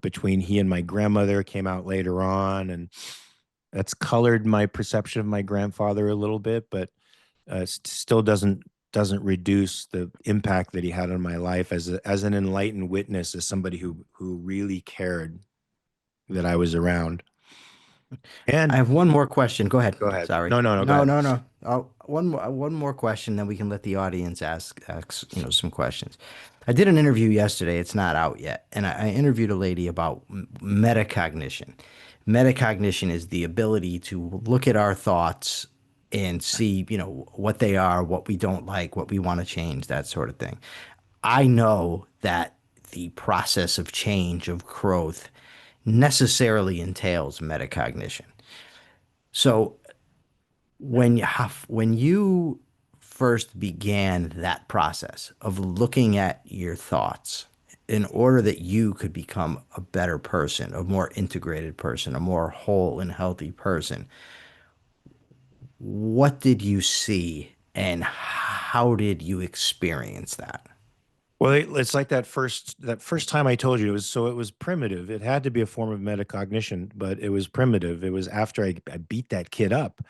between he and my grandmother came out later on, and that's colored my perception of my grandfather a little bit, but still doesn't reduce the impact that he had on my life as an enlightened witness, as somebody who really cared that I was around. I And have one more question. Go ahead. go ahead. Sorry. No, go No, ahead. no, no. Oh, one more question, then we can let the audience ask some questions. I did an interview yesterday. It's not out yet, and I interviewed a lady about metacognition. Metacognition is the ability to look at our thoughts and see, what they are, what we don't like, what we want to change, that sort of thing. I know that the process of change, of growth, necessarily entails metacognition. So when you first began that process of looking at your thoughts in order that you could become a better person, a more integrated person, a more whole and healthy person, what did you see and how did you experience that? Well, it's like that first time I told you it was primitive. It had to be a form of metacognition, but it was primitive. It was after I beat that kid up.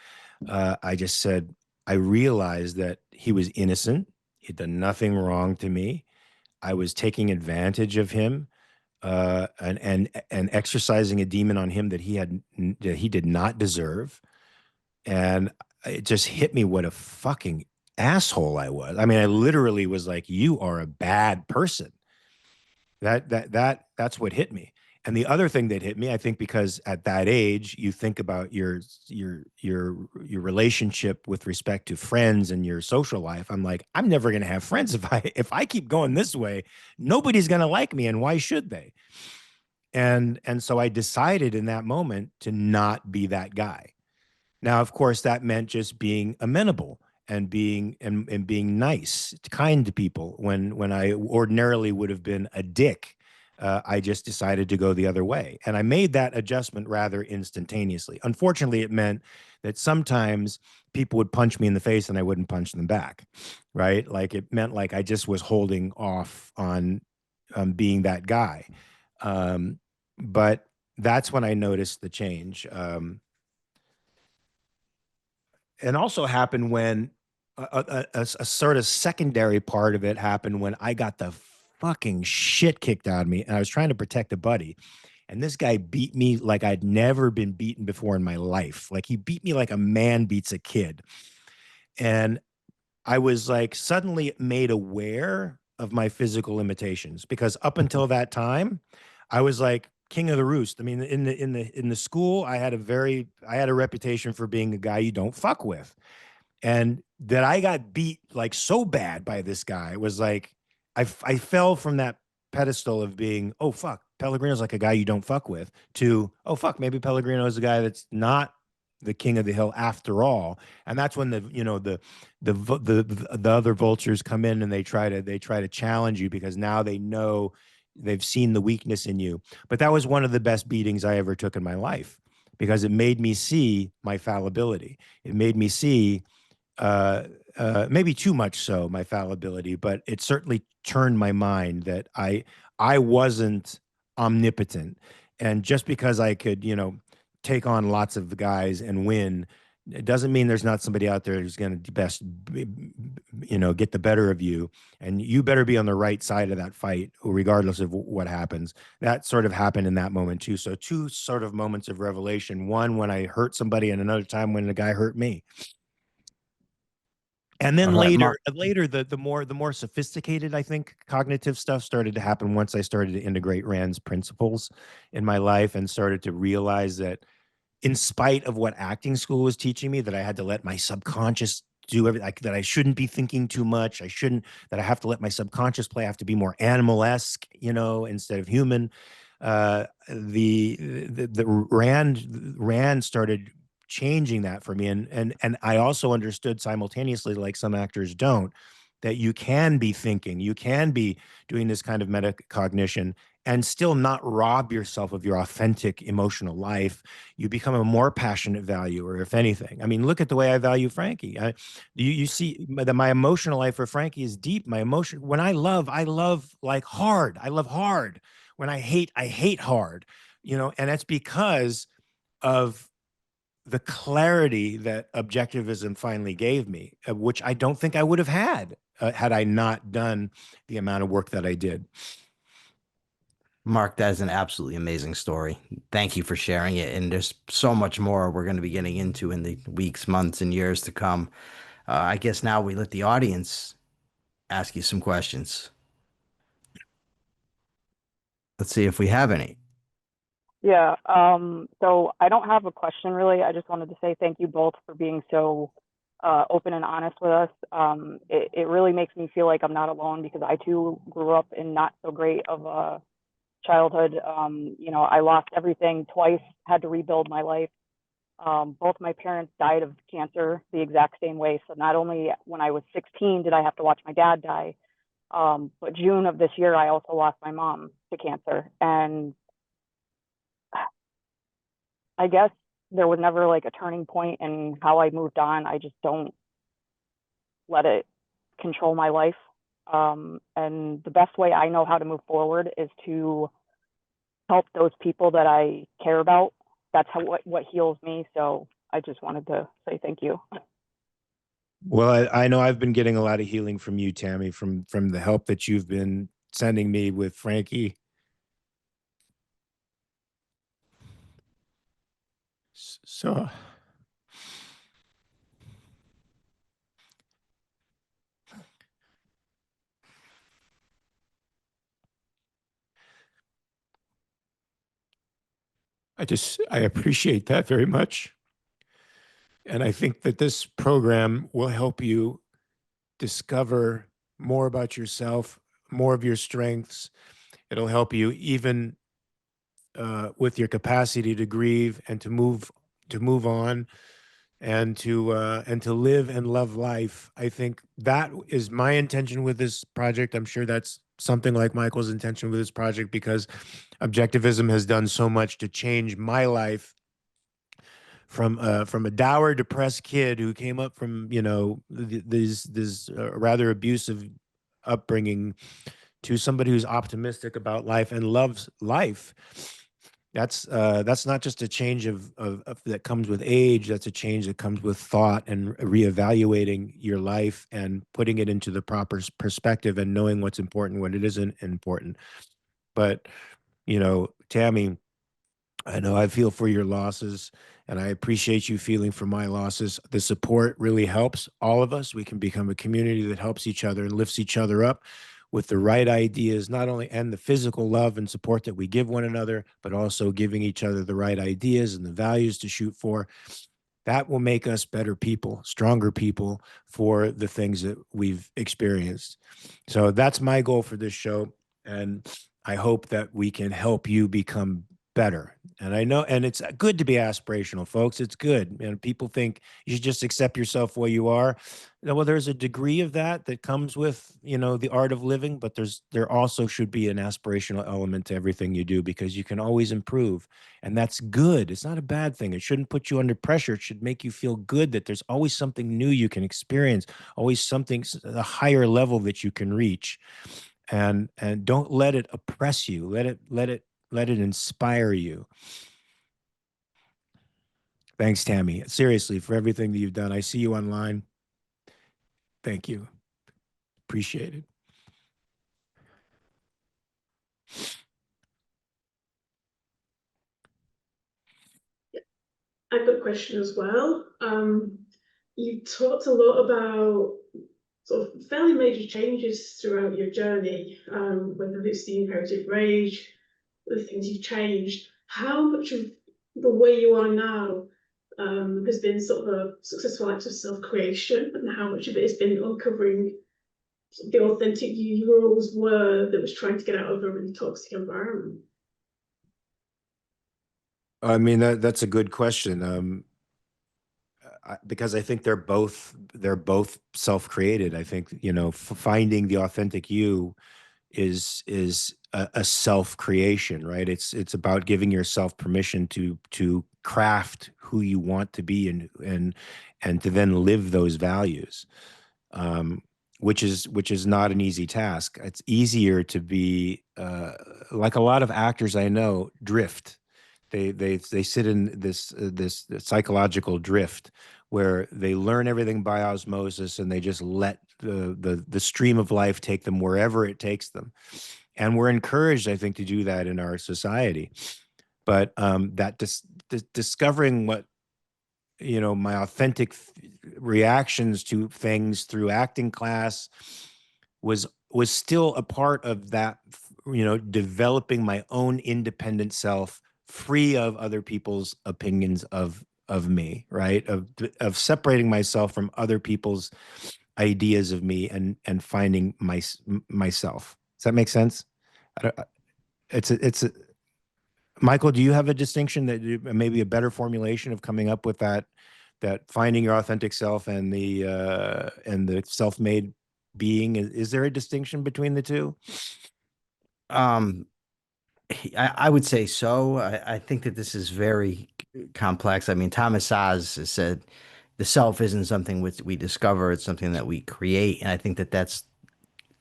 I just said I realized that he was innocent. He'd done nothing wrong to me. I was taking advantage of him, and exercising a demon on him that he did not deserve. And it just hit me what a fucking asshole I was. I mean, I literally was like, "You are a bad person." That's what hit me. And the other thing that hit me, I think, because at that age, you think about your relationship with respect to friends and your social life. I'm like, I'm never gonna have friends if I keep going this way. Nobody's gonna like me, and why should they? And so I decided in that moment to not be that guy. Now, of course, that meant just being amenable and being nice, kind to people when I ordinarily would have been a dick. I just decided to go the other way, and I made that adjustment rather instantaneously. Unfortunately, it meant that sometimes people would punch me in the face and I wouldn't punch them back, right? Like it meant like I just was holding off on being that guy. Um, but that's when I noticed the change. And also happened when a sort of secondary part of it happened when I got the fucking shit kicked out of me, and I was trying to protect a buddy, and this guy beat me like I'd never been beaten before in my life. Like he beat me like a man beats a kid. And I was like suddenly made aware of my physical limitations, because up until that time, I was like king of the roost. I mean, in the school, I had a reputation for being a guy you don't fuck with. And that I got beat like so bad by this guy was like I fell from that pedestal of being, oh fuck, Pellegrino's like a guy you don't fuck with, to, oh fuck, maybe Pellegrino is a guy that's not the king of the hill after all. And that's when the other vultures come in and they try to challenge you, because now they know, they've seen the weakness in you. But that was one of the best beatings I ever took in my life, because it made me see my fallibility. It made me see, maybe too much so, my fallibility, but it certainly turned my mind that I wasn't omnipotent. And just because I could, take on lots of the guys and win, it doesn't mean there's not somebody out there who's going to get the better of you. And you better be on the right side of that fight, regardless of what happens. That sort of happened in that moment too. So two sort of moments of revelation: one when I hurt somebody, and another time when the guy hurt me. And All then right, later, the more sophisticated, I think, cognitive stuff started to happen once I started to integrate Rand's principles in my life, and started to realize that, in spite of what acting school was teaching me, that I had to let my subconscious do everything, that I shouldn't be thinking too much. That I have to let my subconscious play. I have to be more animal-esque, instead of human. The Rand started changing that for me. And I also understood simultaneously, like some actors don't, that you can be thinking, you can be doing this kind of metacognition and still not rob yourself of your authentic emotional life. You become a more passionate valuer, if anything. I mean, look at the way I value Frankie. You see that my emotional life for Frankie is deep. My emotion, when I love like hard. I love hard. When I hate hard, and that's because of the clarity that objectivism finally gave me, which I don't think I would have had, had I not done the amount of work that I did. Mark, that is an absolutely amazing story. Thank you for sharing it. And there's so much more we're going to be getting into in the weeks, months, and years to come. I guess now we let the audience ask you some questions. Let's see if we have any. Yeah. So I don't have a question really. I just wanted to say thank you both for being so open and honest with us. It really makes me feel like I'm not alone because I too grew up in not so great of a childhood. I lost everything twice, had to rebuild my life. Both my parents died of cancer the exact same way. So not only when I was 16 did I have to watch my dad die, but June of this year, I also lost my mom to cancer. And I guess there was never like a turning point in how I moved on. I just don't let it control my life. And the best way I know how to move forward is to help those people that I care about. That's what heals me. So I just wanted to say thank you. Well, I know I've been getting a lot of healing from you, Tammy, from the help that you've been sending me with Frankie. So I appreciate that very much. And I think that this program will help you discover more about yourself, more of your strengths. It'll help you even with your capacity to grieve and to move on and to live and love life. I think that is my intention with this project. I'm sure that's something like Michael's intention with this project, because Objectivism has done so much to change my life from a dour, depressed kid who came up from, this rather abusive upbringing, to somebody who's optimistic about life and loves life. That's not just a change of that comes with age. That's a change that comes with thought and reevaluating your life and putting it into the proper perspective and knowing what's important, what it isn't important. But, Tammy, I know I feel for your losses, and I appreciate you feeling for my losses. The support really helps all of us. We can become a community that helps each other and lifts each other up with the right ideas, not only and the physical love and support that we give one another, but also giving each other the right ideas and the values to shoot for. That will make us better people, stronger people for the things that we've experienced. So that's my goal for this show. And I hope that we can help you become better. And I know, and it's good to be aspirational, folks. It's good. And people think you should just accept yourself where you are. Well, there's a degree of that comes with, the art of living, but there also should be an aspirational element to everything you do, because you can always improve. And that's good. It's not a bad thing. It shouldn't put you under pressure. It should make you feel good that there's always something new you can experience, always something, a higher level that you can reach. And don't let it oppress you. Let it inspire you. Thanks, Tammy. Seriously, for everything that you've done. I see you online. Thank you. Appreciate it. I've got a question as well. You talked a lot about sort of fairly major changes throughout your journey, whether it's the inherited rage, the things you've changed. How much of the way you are now has been sort of a successful act of self-creation, and how much of it has been uncovering the authentic you always were that was trying to get out of a really toxic environment? I mean, that's a good question. Because I think they're both self-created. I think, finding the authentic you is a self-creation, right? It's about giving yourself permission to craft who you want to be and to then live those values, which is not an easy task. It's easier to be like a lot of actors I know drift. They sit in this psychological drift where they learn everything by osmosis and they just let the stream of life take them wherever it takes them. And we're encouraged, I think, to do that in our society. But discovering what, my authentic reactions to things through acting class was still a part of that, developing my own independent self, free of other people's opinions of me, right? Of separating myself from other people's ideas of me, and finding myself. Does that make sense? It's Michael, do you have a distinction that maybe a better formulation of coming up with that finding your authentic self and the self-made being? Is there a distinction between the two? Um, I would say so. I think that this is very complex. I mean, Thomas Saz has said the self isn't something which we discover, it's something that we create. And I think that that's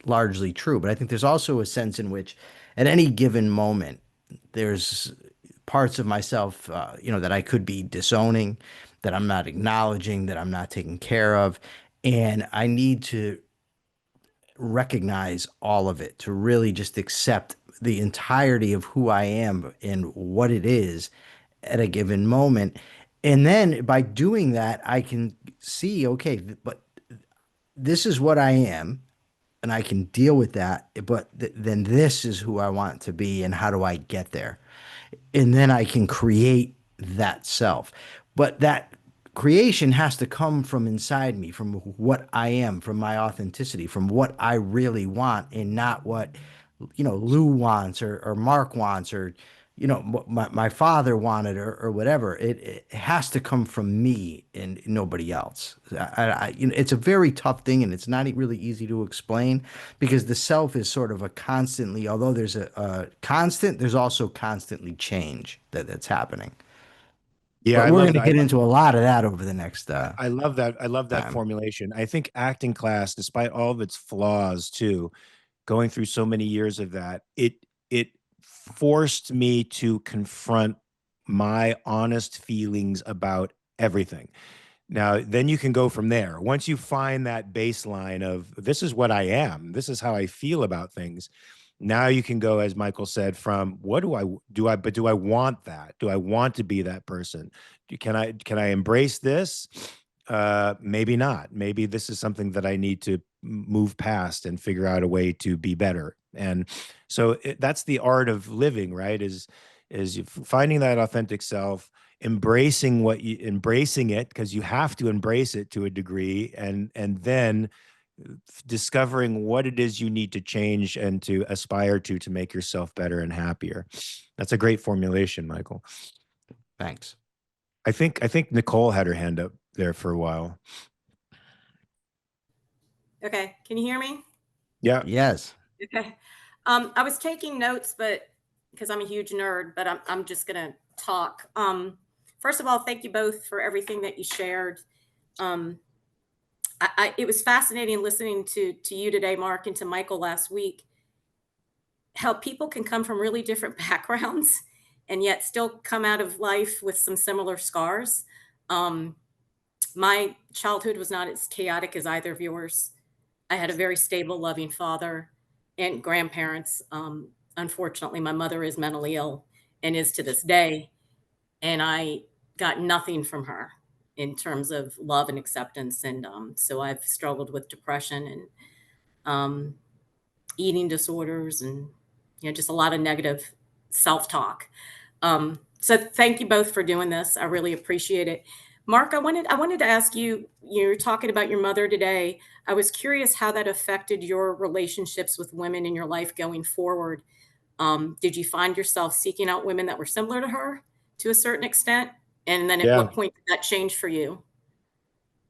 largely true. But I think there's also a sense in which at any given moment, there's parts of myself, that I could be disowning, that I'm not acknowledging, that I'm not taking care of. And I need to recognize all of it, to really just accept the entirety of who I am and what it is at a given moment. And then by doing that, I can see, okay, but this is what I am, and I can deal with that. But then this is who I want to be, and how do I get there? And then I can create that self. But that creation has to come from inside me, from what I am, from my authenticity, from what I really want, and not what, Lou wants, or Mark wants, or, what my father wanted, or whatever. It has to come from me and nobody else. It's a very tough thing, and it's not really easy to explain, because the self is sort of a constantly, although there's a constant, there's also constantly change that's happening. Yeah, But I we're love going to that. get into a lot of that over the next I love that. I love that time. formulation. I think acting class, despite all of its flaws too, going through so many years of that, it forced me to confront my honest feelings about everything. Now, then you can go from there. Once you find that baseline of this is what I am, this is how I feel about things. Now you can go, as Michael said, from what but do I want that? Do I want to be that person? Can I embrace this? Maybe not. Maybe this is something that I need to move past and figure out a way to be better. And so that's the art of living, right? Is finding that authentic self, embracing it, because you have to embrace it to a degree, and then discovering what it is you need to change and to aspire to make yourself better and happier. That's a great formulation, Michael. Thanks. I think Nicole had her hand up there for a while. Okay, can you hear me? Yeah. Yes. Okay. I was taking notes, but because I'm a huge nerd, but I'm just gonna talk. First of all, thank you both for everything that you shared. It was fascinating listening to you today, Mark, and to Michael last week, how people can come from really different backgrounds and yet still come out of life with some similar scars. My childhood was not as chaotic as either of yours. I had a very stable, loving father and grandparents. Unfortunately, my mother is mentally ill and is to this day. And I got nothing from her in terms of love and acceptance. And so I've struggled with depression and um, eating disorders, and just a lot of negative self-talk. So thank you both for doing this. I really appreciate it. Mark, I wanted to ask you, you're talking about your mother today. I was curious how that affected your relationships with women in your life going forward. Did you find yourself seeking out women that were similar to her to a certain extent? And then at Yeah. what point did that change for you?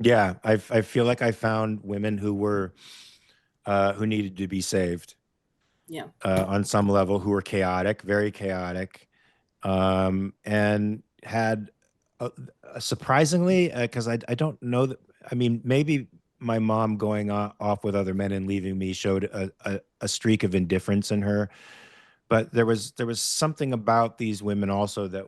Yeah. I feel like I found women who were who needed to be saved Yeah. on some level, who were chaotic, very chaotic, and had surprisingly, because I don't know that. I mean, maybe my mom going off with other men and leaving me showed a streak of indifference in her, but there was something about these women also that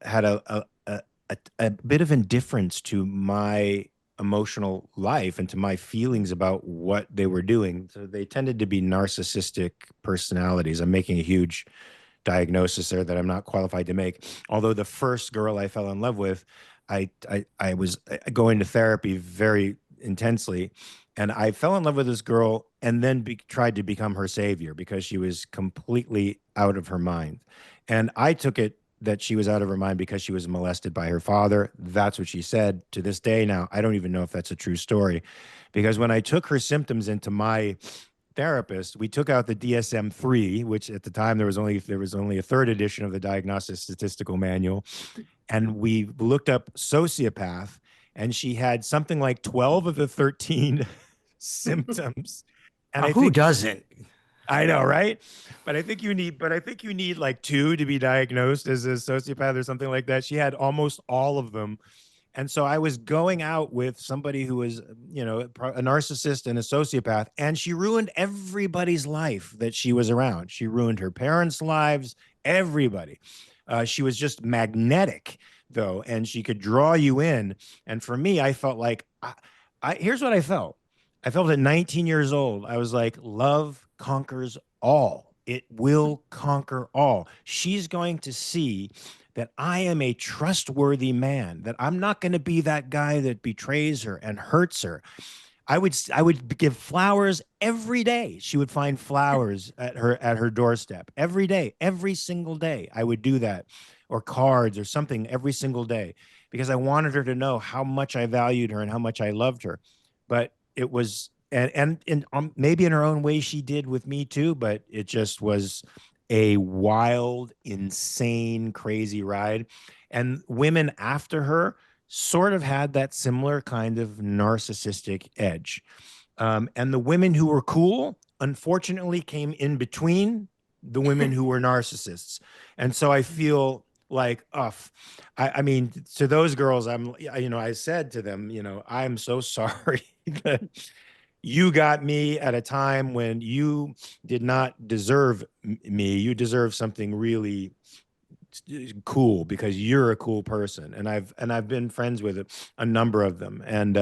had a bit of indifference to my emotional life and to my feelings about what they were doing. So they tended to be narcissistic personalities. I'm making a huge diagnosis there that I'm not qualified to make. Although the first girl I fell in love with, I was going to therapy very intensely, and I fell in love with this girl and then tried to become her savior because she was completely out of her mind. And I took it that she was out of her mind because she was molested by her father. That's what she said. To this day now, I don't even know if that's a true story, because when I took her symptoms into my therapist, we took out the DSM-3, which at the time there was only a third edition of the Diagnostic Statistical Manual, and we looked up sociopath, and she had something like 12 of the 13 symptoms. And I Who think doesn't? I know, right? But I think you need like 2 to be diagnosed as a sociopath or something like that. She had almost all of them. And so I was going out with somebody who was, you know, a narcissist and a sociopath, and she ruined everybody's life that she was around. She ruined her parents' lives, everybody. She was just magnetic, though, and she could draw you in. And for me, I felt like, here's what I felt. I felt at 19 years old, I was like, love conquers all. It will conquer all. She's going to see that I am a trustworthy man, that I'm not going to be that guy that betrays her and hurts her. I would give flowers every day. She would find flowers at her doorstep every day, every single day. I would do that, or cards or something every single day, because I wanted her to know how much I valued her and how much I loved her. But it was, and maybe in her own way she did with me too, but it just was a wild, insane, crazy ride. And women after her sort of had that similar kind of narcissistic edge. And the women who were cool, unfortunately, came in between the women who were narcissists. And so I feel like, I mean, to those girls, I said to them, I'm so sorry that you got me at a time when you did not deserve me. You deserve something really cool because you're a cool person. And I've been friends with a number of them, and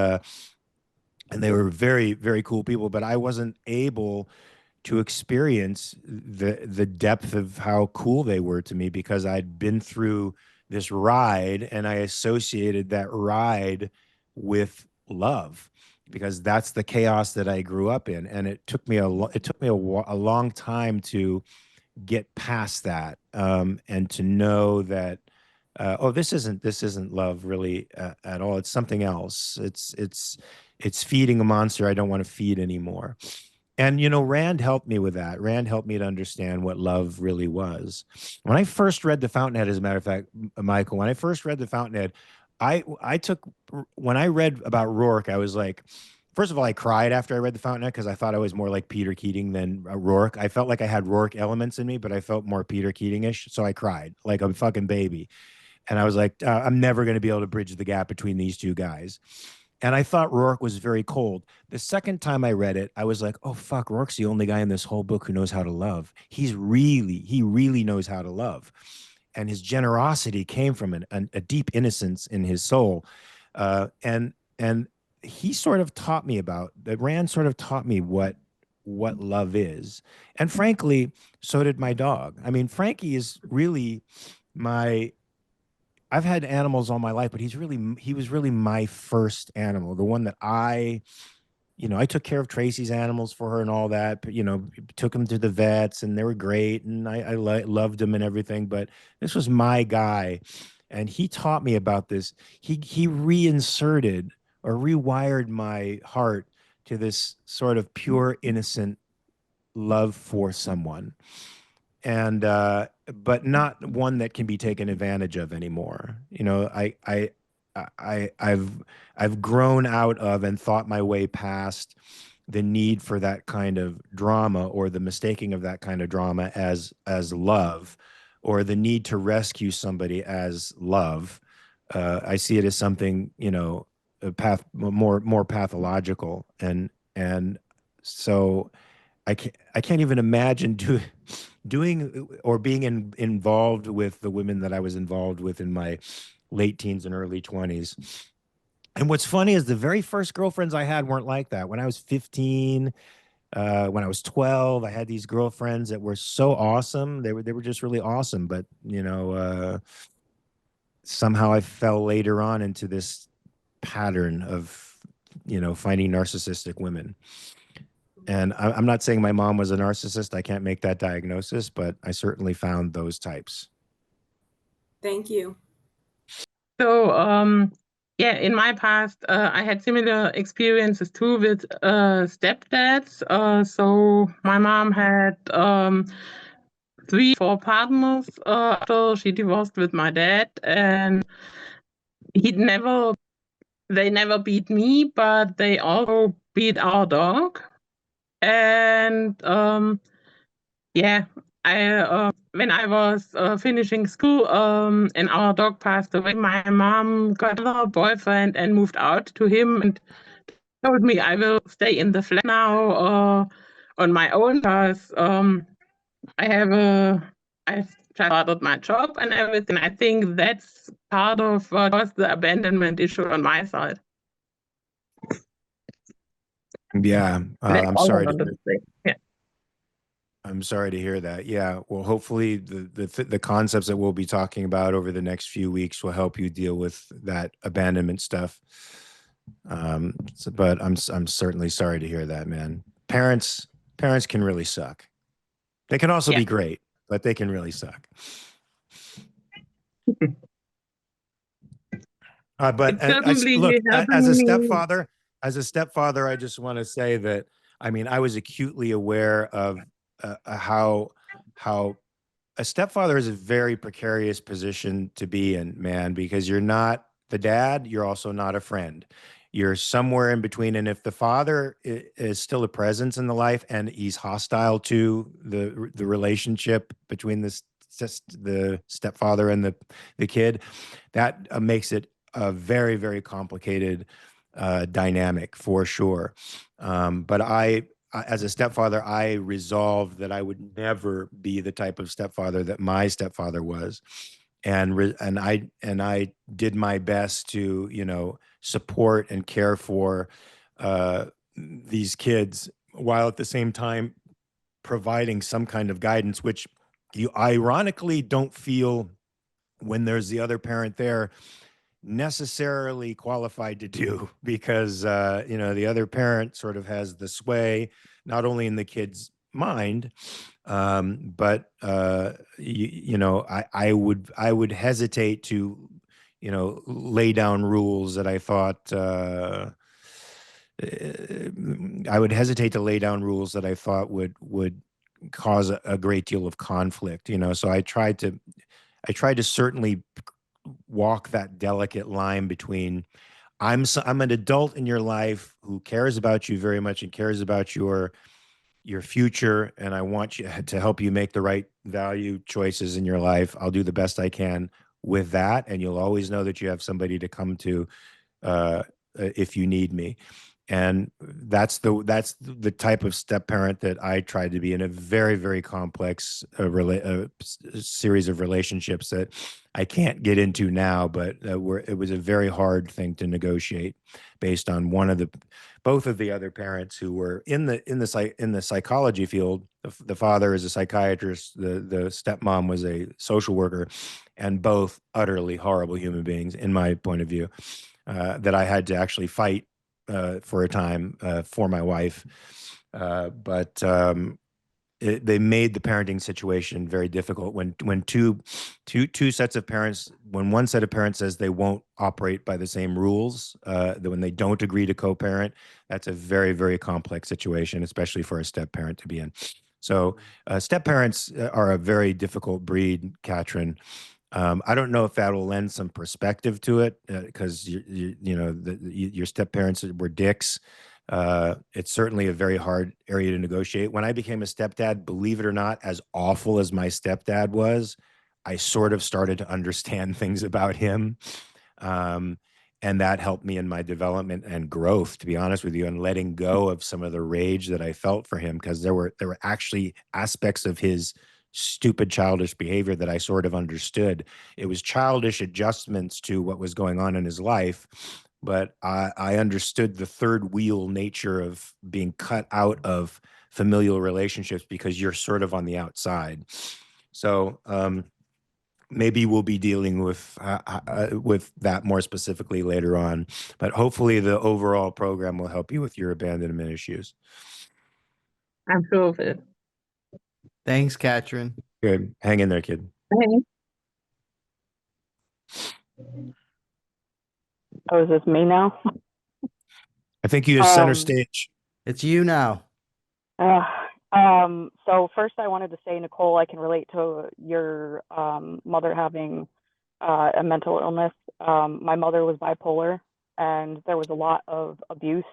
they were very, very cool people, but I wasn't able to experience the depth of how cool they were to me because I'd been through this ride and I associated that ride with love, because that's the chaos that I grew up in. And it took me a long time to get past that, and to know that, this isn't love really, at all. It's something else. It's feeding a monster I don't want to feed anymore. And Rand helped me with that. Rand helped me to understand what love really was. When I first read The Fountainhead, as a matter of fact, Michael, when I first read The Fountainhead, when I read about Rourke, I was like, first of all, I cried after I read The Fountainhead because I thought I was more like Peter Keating than Rourke. I felt like I had Rourke elements in me, but I felt more Peter Keating-ish. So I cried like a fucking baby. And I was like, I'm never going to be able to bridge the gap between these two guys. And I thought Rourke was very cold. The second time I read it, I was like, oh, fuck, Rourke's the only guy in this whole book who knows how to love. He really knows how to love. And his generosity came from a deep innocence in his soul. And he sort of taught me Rand sort of taught me what love is. And frankly, so did my dog. I mean, Frankie is really I've had animals all my life, but he was really my first animal, the one that I took care of Tracy's animals for her and all that, but, took them to the vets and they were great. And I loved them and everything, but this was my guy. And he taught me about this. He reinserted or rewired my heart to this sort of pure, innocent love for someone. And but not one that can be taken advantage of anymore. I've grown out of and thought my way past the need for that kind of drama, or the mistaking of that kind of drama as love, or the need to rescue somebody as love. I see it as something, more pathological, and so I can't even imagine doing or being involved with the women that I was involved with in my late teens and early 20s. And what's funny is the very first girlfriends I had weren't like that. When I was 15, when I was 12, I had these girlfriends that were so awesome. They were just really awesome. But somehow I fell later on into this pattern of, finding narcissistic women. And I'm not saying my mom was a narcissist. I can't make that diagnosis, but I certainly found those types. Thank you. So, yeah, in my past, I had similar experiences too with stepdads. So my mom had 3, 4 partners after she divorced with my dad, and they never beat me, but they also beat our dog. And yeah, when I was finishing school, and our dog passed away, my mom got another boyfriend and moved out to him and told me I will stay in the flat now on my own because I've started my job and everything. I think that's part of what was the abandonment issue on my side. Yeah, That's I'm all I sorry. wanted to say. Yeah. I'm sorry to hear that. Yeah. Well, hopefully the concepts that we'll be talking about over the next few weeks will help you deal with that abandonment stuff. But I'm certainly sorry to hear that, man. Parents can really suck. They can also be great, but they can really suck. But look, as a stepfather, I just want to say that, I mean, I was acutely aware of how a stepfather is a very precarious position to be in, man, because you're not the dad, you're also not a friend. You're somewhere in between. And if the father is still a presence in the life and he's hostile to the relationship between the stepfather and the kid, that makes it a very, very complicated dynamic for sure. But as a stepfather, I resolved that I would never be the type of stepfather that my stepfather was. And I did my best to, support and care for these kids while at the same time providing some kind of guidance, which you ironically don't feel when there's the other parent there necessarily qualified to do, because the other parent sort of has the sway not only in the kid's mind, but I would hesitate to lay down rules that I thought would cause a great deal of conflict. So I tried to certainly walk that delicate line between I'm an adult in your life who cares about you very much and cares about your future, and I want you to help you make the right value choices in your life. I'll do the best I can with that, and you'll always know that you have somebody to come to if you need me. And that's the type of step parent that I tried to be in a very, very complex series of relationships that I can't get into now, but it was a very hard thing to negotiate based on both of the other parents who were in the psychology field. The father is a psychiatrist, the stepmom was a social worker, and both utterly horrible human beings, in my point of view, that I had to actually fight for a time for my wife. But they made the parenting situation very difficult when two sets of parents, when one set of parents says they won't operate by the same rules, when they don't agree to co-parent, that's a very, very complex situation, especially for a step parent to be in. So step parents are a very difficult breed, Katrin. I don't know if that will lend some perspective to it, because your step parents were dicks. It's certainly a very hard area to negotiate. When I became a stepdad, believe it or not, as awful as my stepdad was, I sort of started to understand things about him. And that helped me in my development and growth, to be honest with you, and letting go of some of the rage that I felt for him, because there were actually aspects of his stupid childish behavior that I sort of understood. It was childish adjustments to what was going on in his life, but I understood the third wheel nature of being cut out of familial relationships because you're sort of on the outside. So maybe we'll be dealing with that more specifically later on, but hopefully the overall program will help you with your abandonment issues. I'm sure of it. Thanks, Katrin. Good. Hang in there, kid. Thanks. Oh, is this me now? I think you just center Um, stage. It's you now. So first I wanted to say, Nicole, I can relate to your mother having a mental illness. My mother was bipolar, and there was a lot of abuse,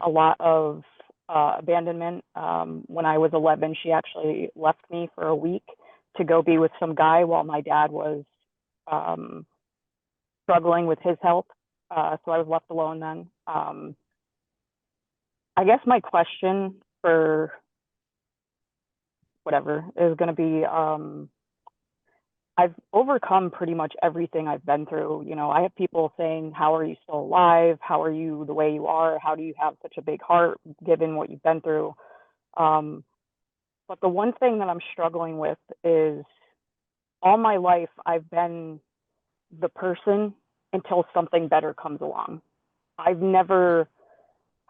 a lot of abandonment. When I was 11, she actually left me for a week to go be with some guy while my dad was struggling with his health. So I was left alone then. I guess my question for whatever is going to be, I've overcome pretty much everything I've been through. You know, I have people saying, how are you still alive? How are you the way you are? How do you have such a big heart given what you've been through? But the one thing that I'm struggling with is all my life I've been the person until something better comes along. I've never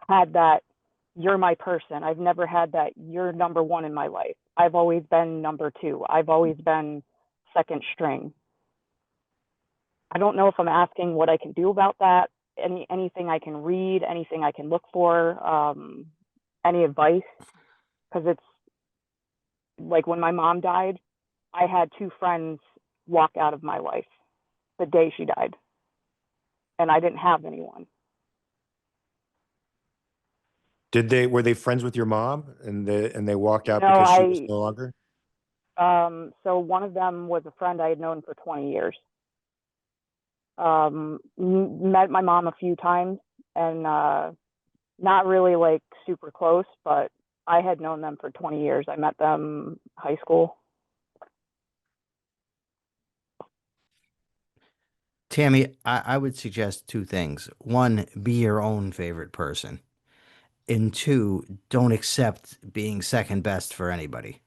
had that, you're my person. I've never had that, you're number one in my life. I've always been number two. I've always been second string. I don't know if I'm asking what I can do about that, anything I can read, anything I can look for, any advice, because it's like when my mom died, I had two friends walk out of my life the day she died, and I didn't have anyone. Were they friends with your mom and they walked out No, because she was no longer? So one of them was a friend I had known for 20 years. Met my mom a few times, and not really like super close, but I had known them for 20 years. I met them high school. Tammy, I would suggest two things. One, be your own favorite person. And two, don't accept being second best for anybody.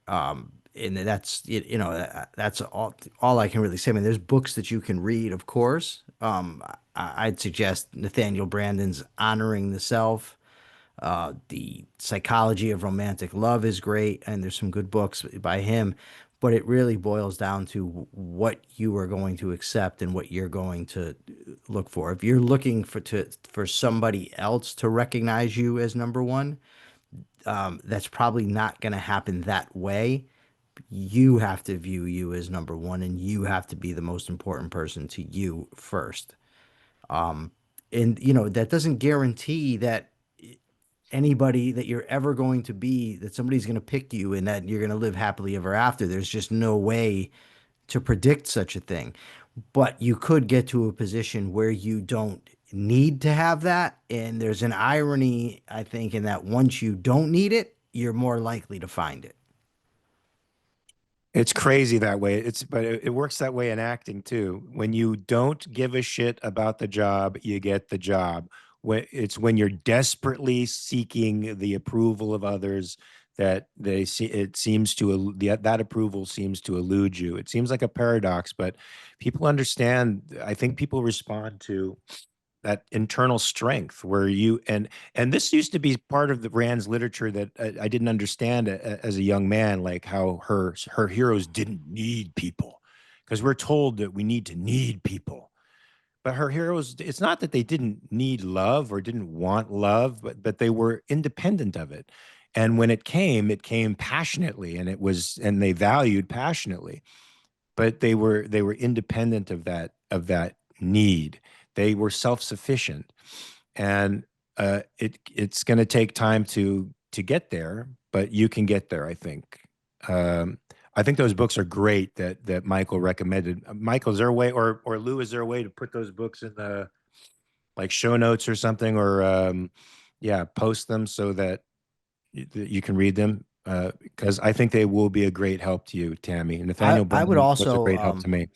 And that's that's all I can really say. I mean, there's books that you can read, of course. I'd suggest Nathaniel Branden's Honoring the Self. The Psychology of Romantic Love is great, and there's some good books by him. But it really boils down to what you are going to accept and what you're going to look for. If you're looking for somebody else to recognize you as number one, that's probably not going to happen that way. You have to view you as number one, and you have to be the most important person to you first. And that doesn't guarantee that anybody that you're ever going to be, that somebody's going to pick you and that you're going to live happily ever after. There's just no way to predict such a thing. But you could get to a position where you don't need to have that. And there's an irony, I think, in that once you don't need it, you're more likely to find it. It's crazy that way. But it works that way in acting too. When you don't give a shit about the job, you get the job. It's when you're desperately seeking the approval of others that that approval seems to elude you. It seems like a paradox, but people understand. I think people respond to that internal strength where and this used to be part of the Rand's literature that I didn't understand as a young man, like how her heroes didn't need people, because we're told that we need to need people. But her heroes, it's not that they didn't need love or didn't want love, but they were independent of it. And when it came passionately, and they valued passionately, but they were independent of that need. They were self-sufficient, and it's going to take time to get there, but you can get there. I think. I think those books are great that Michael recommended. Michael, is there a way, or Lou, is there a way to put those books in the like show notes or something, or post them so that you can read them? Because I think they will be a great help to you, Tammy. And Nathaniel I would Brandon was a also great help to me.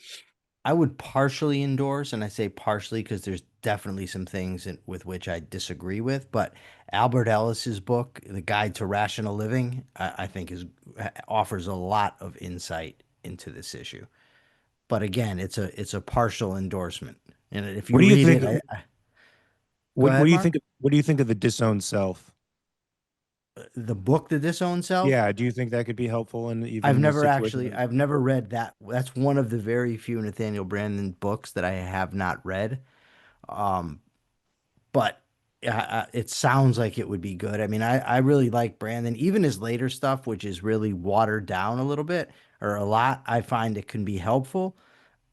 I would partially endorse, and I say partially because there's definitely some things with which I disagree with. But Albert Ellis's book, The Guide to Rational Living, I think offers a lot of insight into this issue. But again, it's a partial endorsement, and if you What do you read think? it, go What ahead, do you Mark. think? What do you think of the disowned self? The book, The Disowned Self. Yeah, do you think that could be helpful in even I've in a never situation actually, like- I've never read that. That's one of the very few Nathaniel Branden books that I have not read. Um, but it sounds like it would be good. I mean, I really like Branden, even his later stuff, which is really watered down a little bit or a lot. I find it can be helpful.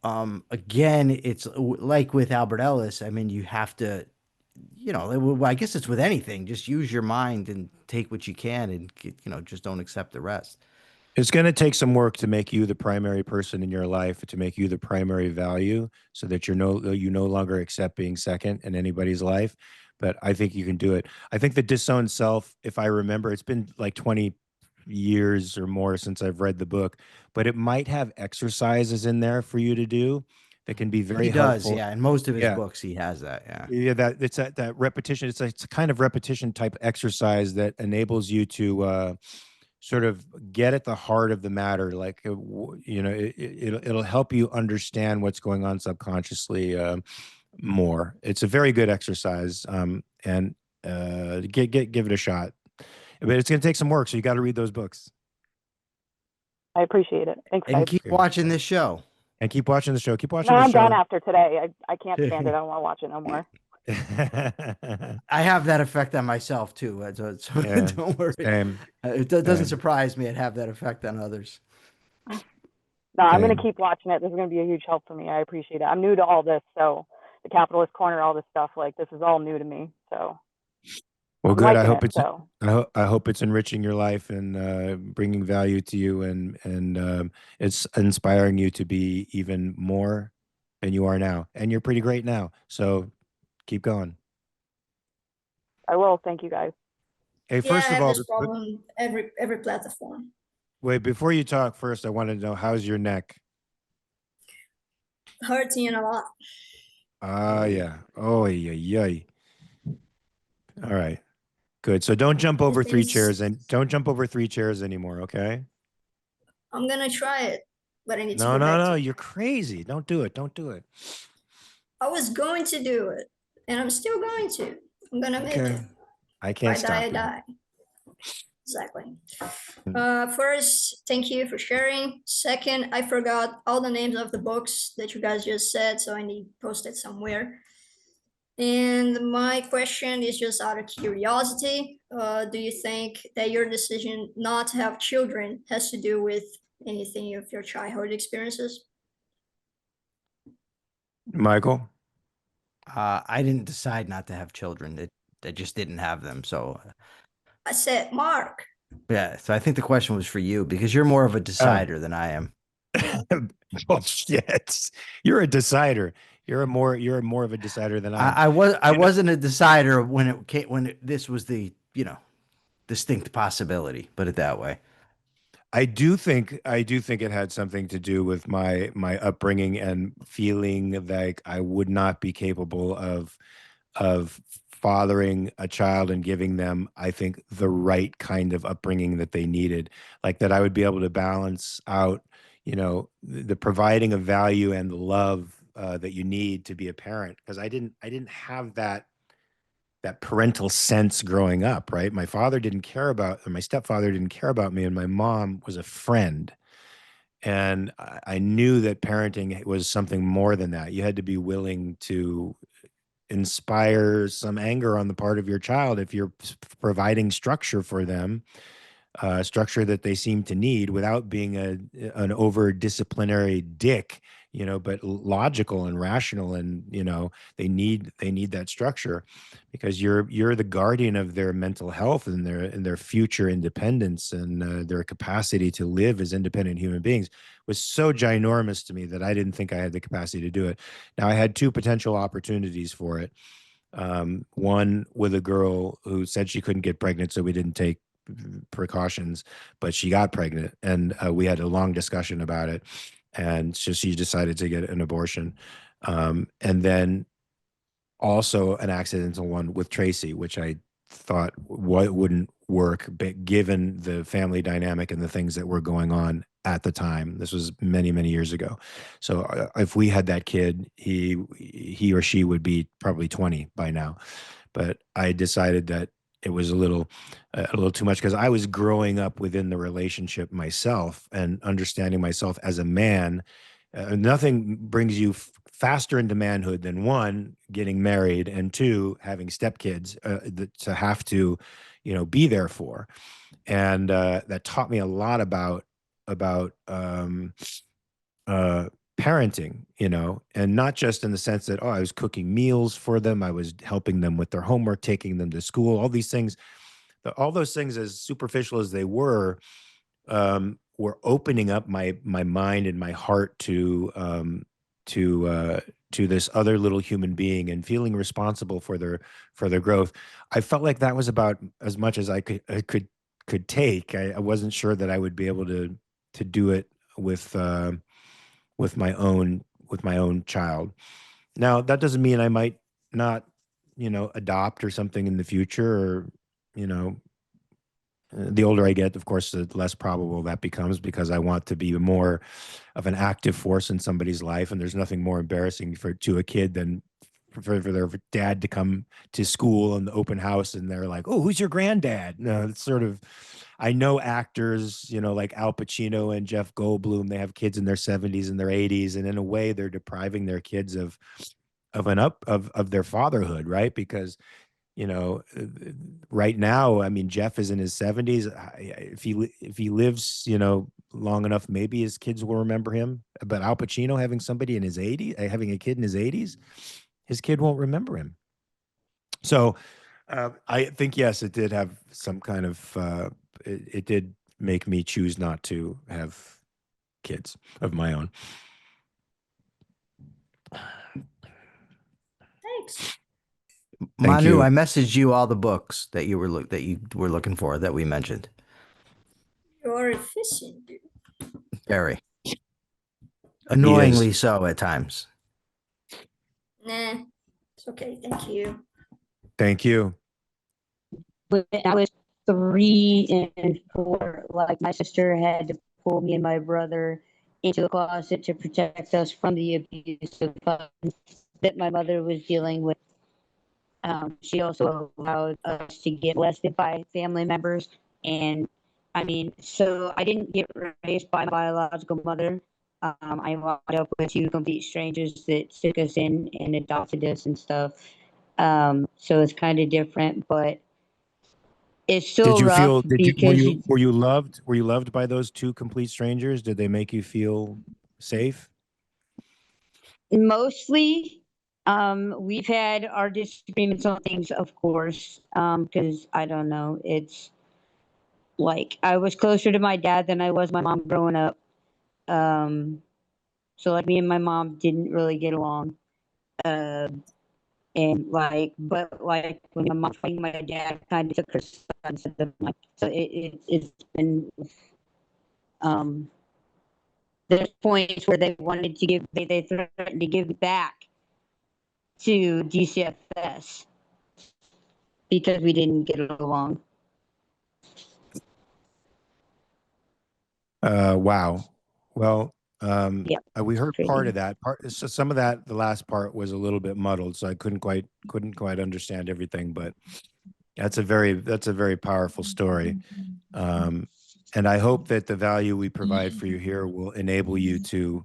Again, it's like with Albert Ellis. I mean, you have to, I guess it's with anything. Just use your mind and take what you can, and just don't accept the rest. It's going to take some work to make you the primary person in your life, to make you the primary value, so that you no longer accept being second in anybody's life. But I think you can do it. I think the disowned self, if I remember, it's been like 20 years or more since I've read the book, but it might have exercises in there for you to do that can be very He does, helpful. yeah. In most of his Yeah. books, he has that, yeah. Yeah, that repetition. It's a kind of repetition type exercise that enables you to sort of get at the heart of the matter. Like, it'll help you understand what's going on subconsciously more. It's a very good exercise, and give it a shot. But it's going to take some work, so you got to read those books I appreciate it. Thanks, And guys. keep watching this show. and keep watching the show. Keep watching No, the I'm show. done after today. I can't stand it. I don't want to watch it no more. I have that effect on myself too. So Yeah, don't worry. Same. It doesn't Same. surprise me. I'd have that effect on others. No, I'm going Same. to keep watching it. This is going to be a huge help for me. I appreciate it. I'm new to all this, so the capitalist corner, all this stuff, like this is all new to me. So Well, I'm good. I liking hope it, it's so. I hope it's enriching your life and bringing value to you, and it's inspiring you to be even more than you are now. And you're pretty great now. So keep going. I will. Thank you, guys. Hey, Yeah, I first of have all, this problem every platform. wait, before you talk, first I wanted to know, how's your neck? Hurting a lot. Ah, yeah. Oh, yeah. All right. Good. So don't jump over three Thanks. chairs and don't jump over three chairs anymore, okay? I'm gonna try it, but I need to No, go back no, to you're crazy. Don't do it. Don't do it. I was going to do it, and I'm still going to. I'm gonna make Okay. it. I If can't I stop die, I you. die. Exactly. Mm. First, thank you for sharing. Second, I forgot all the names of the books that you guys just said, so I need posted somewhere. And my question is just out of curiosity. Do you think that your decision not to have children has to do with anything of your childhood experiences? Michael? I didn't decide not to have children. I just didn't have them. So I said, Mark. yeah. So I think the question was for you because you're more of a decider than I am. Bullshit. You're a decider. You're more of a decider than I am. I wasn't a decider when it came, this was the, distinct possibility, put it that way. I do think it had something to do with my upbringing and feeling like I would not be capable of fathering a child and giving them, I think, the right kind of upbringing that they needed. Like that I would be able to balance out, the providing of value and love that you need to be a parent. Because I didn't have that parental sense growing up, right? My father didn't care about, or my stepfather didn't care about me, and my mom was a friend. And I knew that parenting was something more than that. You had to be willing to inspire some anger on the part of your child if you're providing structure for them, structure that they seem to need without being an over disciplinary dick, but logical and rational, and they need that structure because you're the guardian of their mental health and their future independence and their capacity to live as independent human beings was so ginormous to me that I didn't think I had the capacity to do it. Now I had two potential opportunities for it. One with a girl who said she couldn't get pregnant, so we didn't take precautions, but she got pregnant, and we had a long discussion about it. and so she decided to get an abortion, and then also an accidental one with Tracy, which I thought wouldn't work, but given the family dynamic and the things that were going on at the time. This was many, many years ago. So if we had that kid, he or she would be probably 20 by now. But I decided that it was a little too much, because I was growing up within the relationship myself and understanding myself as a man. Nothing brings you faster into manhood than, one, getting married, and two, having stepkids to have to, be there for. And that taught me a lot about parenting, and not just in the sense that, I was cooking meals for them, I was helping them with their homework, taking them to school, all these things, all those things, as superficial as they were opening up my mind and my heart to this other little human being, and feeling responsible for their growth. I felt like that was about as much as I could take. I wasn't sure that I would be able to do it with my own child. Now, that doesn't mean I might not, adopt or something in the future, or, the older I get, of course, the less probable that becomes, because I want to be more of an active force in somebody's life. And there's nothing more embarrassing to a kid than for their dad to come to school in the open house and they're like, "Oh, who's your granddad?" No, it's sort of, I know actors, like Al Pacino and Jeff Goldblum, they have kids in their 70s and their 80s. And in a way, they're depriving their kids of their fatherhood, right? Because right now, I mean, Jeff is in his 70s. If he lives, long enough, maybe his kids will remember him. But Al Pacino having somebody in his 80s, having a kid in his 80s, his kid won't remember him. So I think, yes, it did have some kind of, it did make me choose not to have kids of my own. Thanks. Thank Manu, you. I messaged you all the books that you were looking for, that we mentioned. You're efficient, dude. Very annoyingly so at times. Nah, it's okay. Thank you. Thank you. When I was 3 and 4, like, my sister had to pull me and my brother into a closet to protect us from the abusive that my mother was dealing with. She also allowed us to get molested by family members. And I mean, so I didn't get raised by my biological mother. I wound up with 2 complete strangers that took us in and adopted us and stuff. So it's kind of different, but it's still rough because were you loved by those 2 complete strangers? Did they make you feel safe? mostly, we've had our disagreements on things, of course, because I don't know, it's like I was closer to my dad than I was my mom growing up. So like me and my mom didn't really get along. And but when my mom fighting my dad, kind of took her son instead of mine. So it's been, there's points where they wanted to give, they threatened to give back to DCFS because we didn't get along. Wow. Well, Yeah, we heard crazy. part of that. So some of that, the last part was a little bit muddled, so I couldn't quite understand everything. But that's a very powerful story, and I hope that the value we provide for you here will enable you to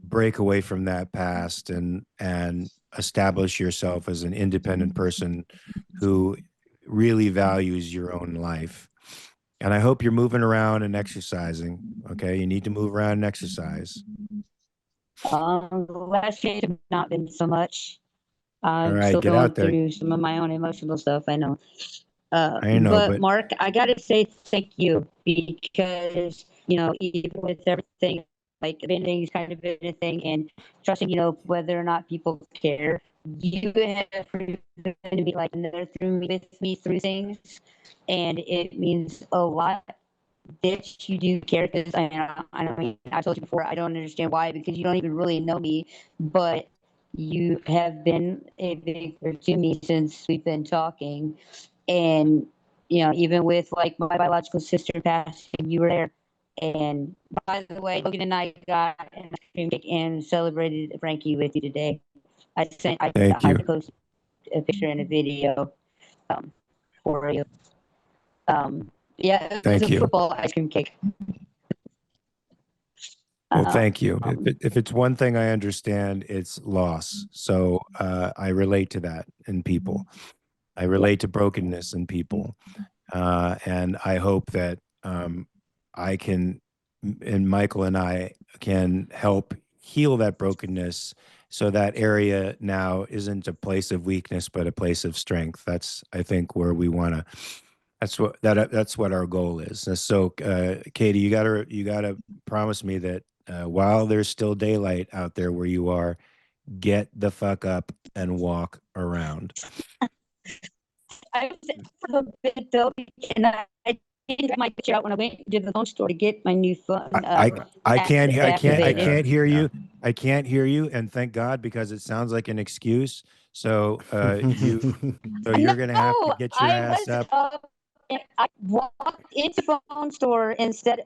break away from that past and establish yourself as an independent person who really values your own life. And I hope you're moving around and exercising. Okay, you need to move around and exercise. The last year have not been so much. All I'm right, still get going out there. through some of my own emotional stuff, I know. I know, But but Mark, I gotta say thank you, because even with everything, like abandoning is kind of been a thing, and trusting, whether or not people care. You have proven to be like another through with me through things, and it means a lot that you do care, because I mean, I told you before, I don't understand why, because you don't even really know me, but you have been a figure to me since we've been talking. And, you know, even with like my biological sister passing, you were there. And by the way, Logan and I got an ice cream cake and celebrated Frankie with you today. Thank you. I posted a picture and a video for you. Yeah, it was Thank a you. football ice cream cake. Well, thank you. If it's one thing I understand, it's loss. So I relate to that in people. I relate to brokenness in people. And I hope that I can, and Michael and I can help heal that brokenness, so that area now isn't a place of weakness, but a place of strength. That's, I think, where we want to. That's what our goal is. So, Katie, you gotta promise me that while there's still daylight out there where you are, get the fuck up and walk around. I was there for a bit though, and I didn't get my picture out when I went to the phone store to get my new phone. I can't activated. hear you. I can't hear you, and thank God, because it sounds like an excuse. So you're gonna have to get your ass up. And I walked into the phone store instead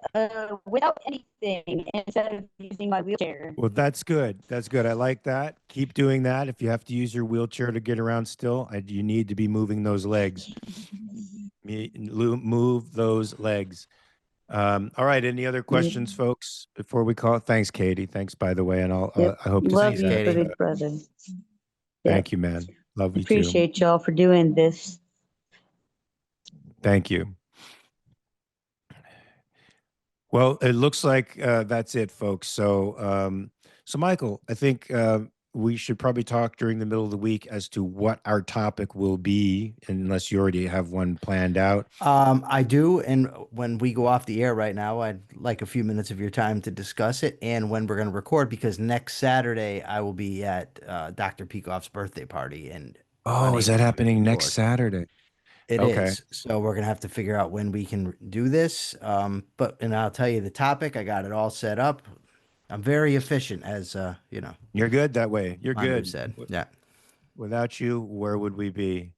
without anything, instead of using my wheelchair. Well, that's good. That's good. I like that. Keep doing that. If you have to use your wheelchair to get around still, you need to be moving those legs. Move those legs. All right. Any other questions, folks, before we call it? Thanks, Katie. Thanks, by the way. And I hope to Love see you, that. big brother. Thank you, man. Love you too. Appreciate y'all for doing this. Thank you. Well, it looks like that's it, folks. So, so Michael, I think we should probably talk during the middle of the week as to what our topic will be, unless you already have one planned out. I do, and when we go off the air right now, I'd like a few minutes of your time to discuss it, and when we're going to record, because next Saturday I will be at Dr. Peikoff's birthday party, and Oh, is that happening next Saturday? It Okay. is. So we're gonna have to figure out when we can do this. And I'll tell you the topic. I got it all set up. I'm very efficient, as you know. You're good that way. You're Manu good. said. Yeah. Without you, where would we be?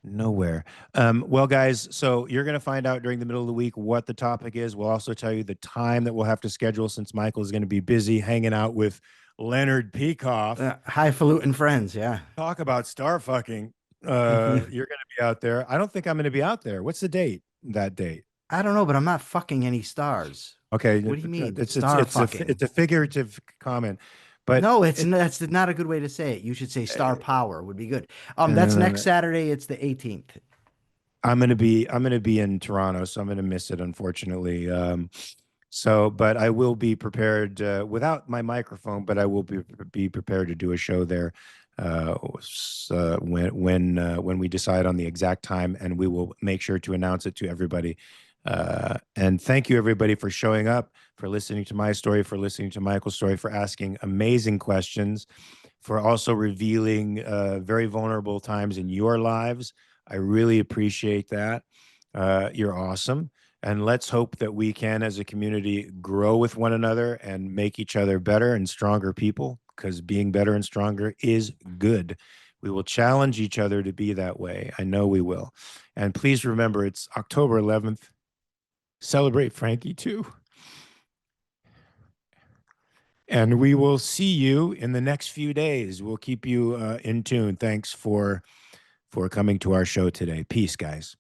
Nowhere. Well, guys, so you're going to find out during the middle of the week what the topic is. We'll also tell you the time that we'll have to schedule, since Michael is going to be busy hanging out with Leonard Peikoff. Highfalutin friends, yeah. Talk about star fucking. You're going to be out there. I don't think I'm going to be out there. What's the date? That date? I don't know, but I'm not fucking any stars. Okay. What do you mean? It's a figurative comment. But no, that's not a good way to say it. You should say star power would be good. That's next Saturday. It's the 18th. I'm gonna be in Toronto, so I'm gonna miss it, unfortunately. But I will be prepared without my microphone, but I will be prepared to do a show there when we decide on the exact time, and we will make sure to announce it to everybody. And thank you, everybody, for showing up, for listening to my story, for listening to Michael's story, for asking amazing questions, for also revealing very vulnerable times in your lives. I really appreciate that. You're awesome. And let's hope that we can, as a community, grow with one another and make each other better and stronger people, because being better and stronger is good. We will challenge each other to be that way. I know we will. And please remember, it's October 11th. Celebrate Frankie too. And we will see you in the next few days. We'll keep you in tune. Thanks for coming to our show today. Peace, guys.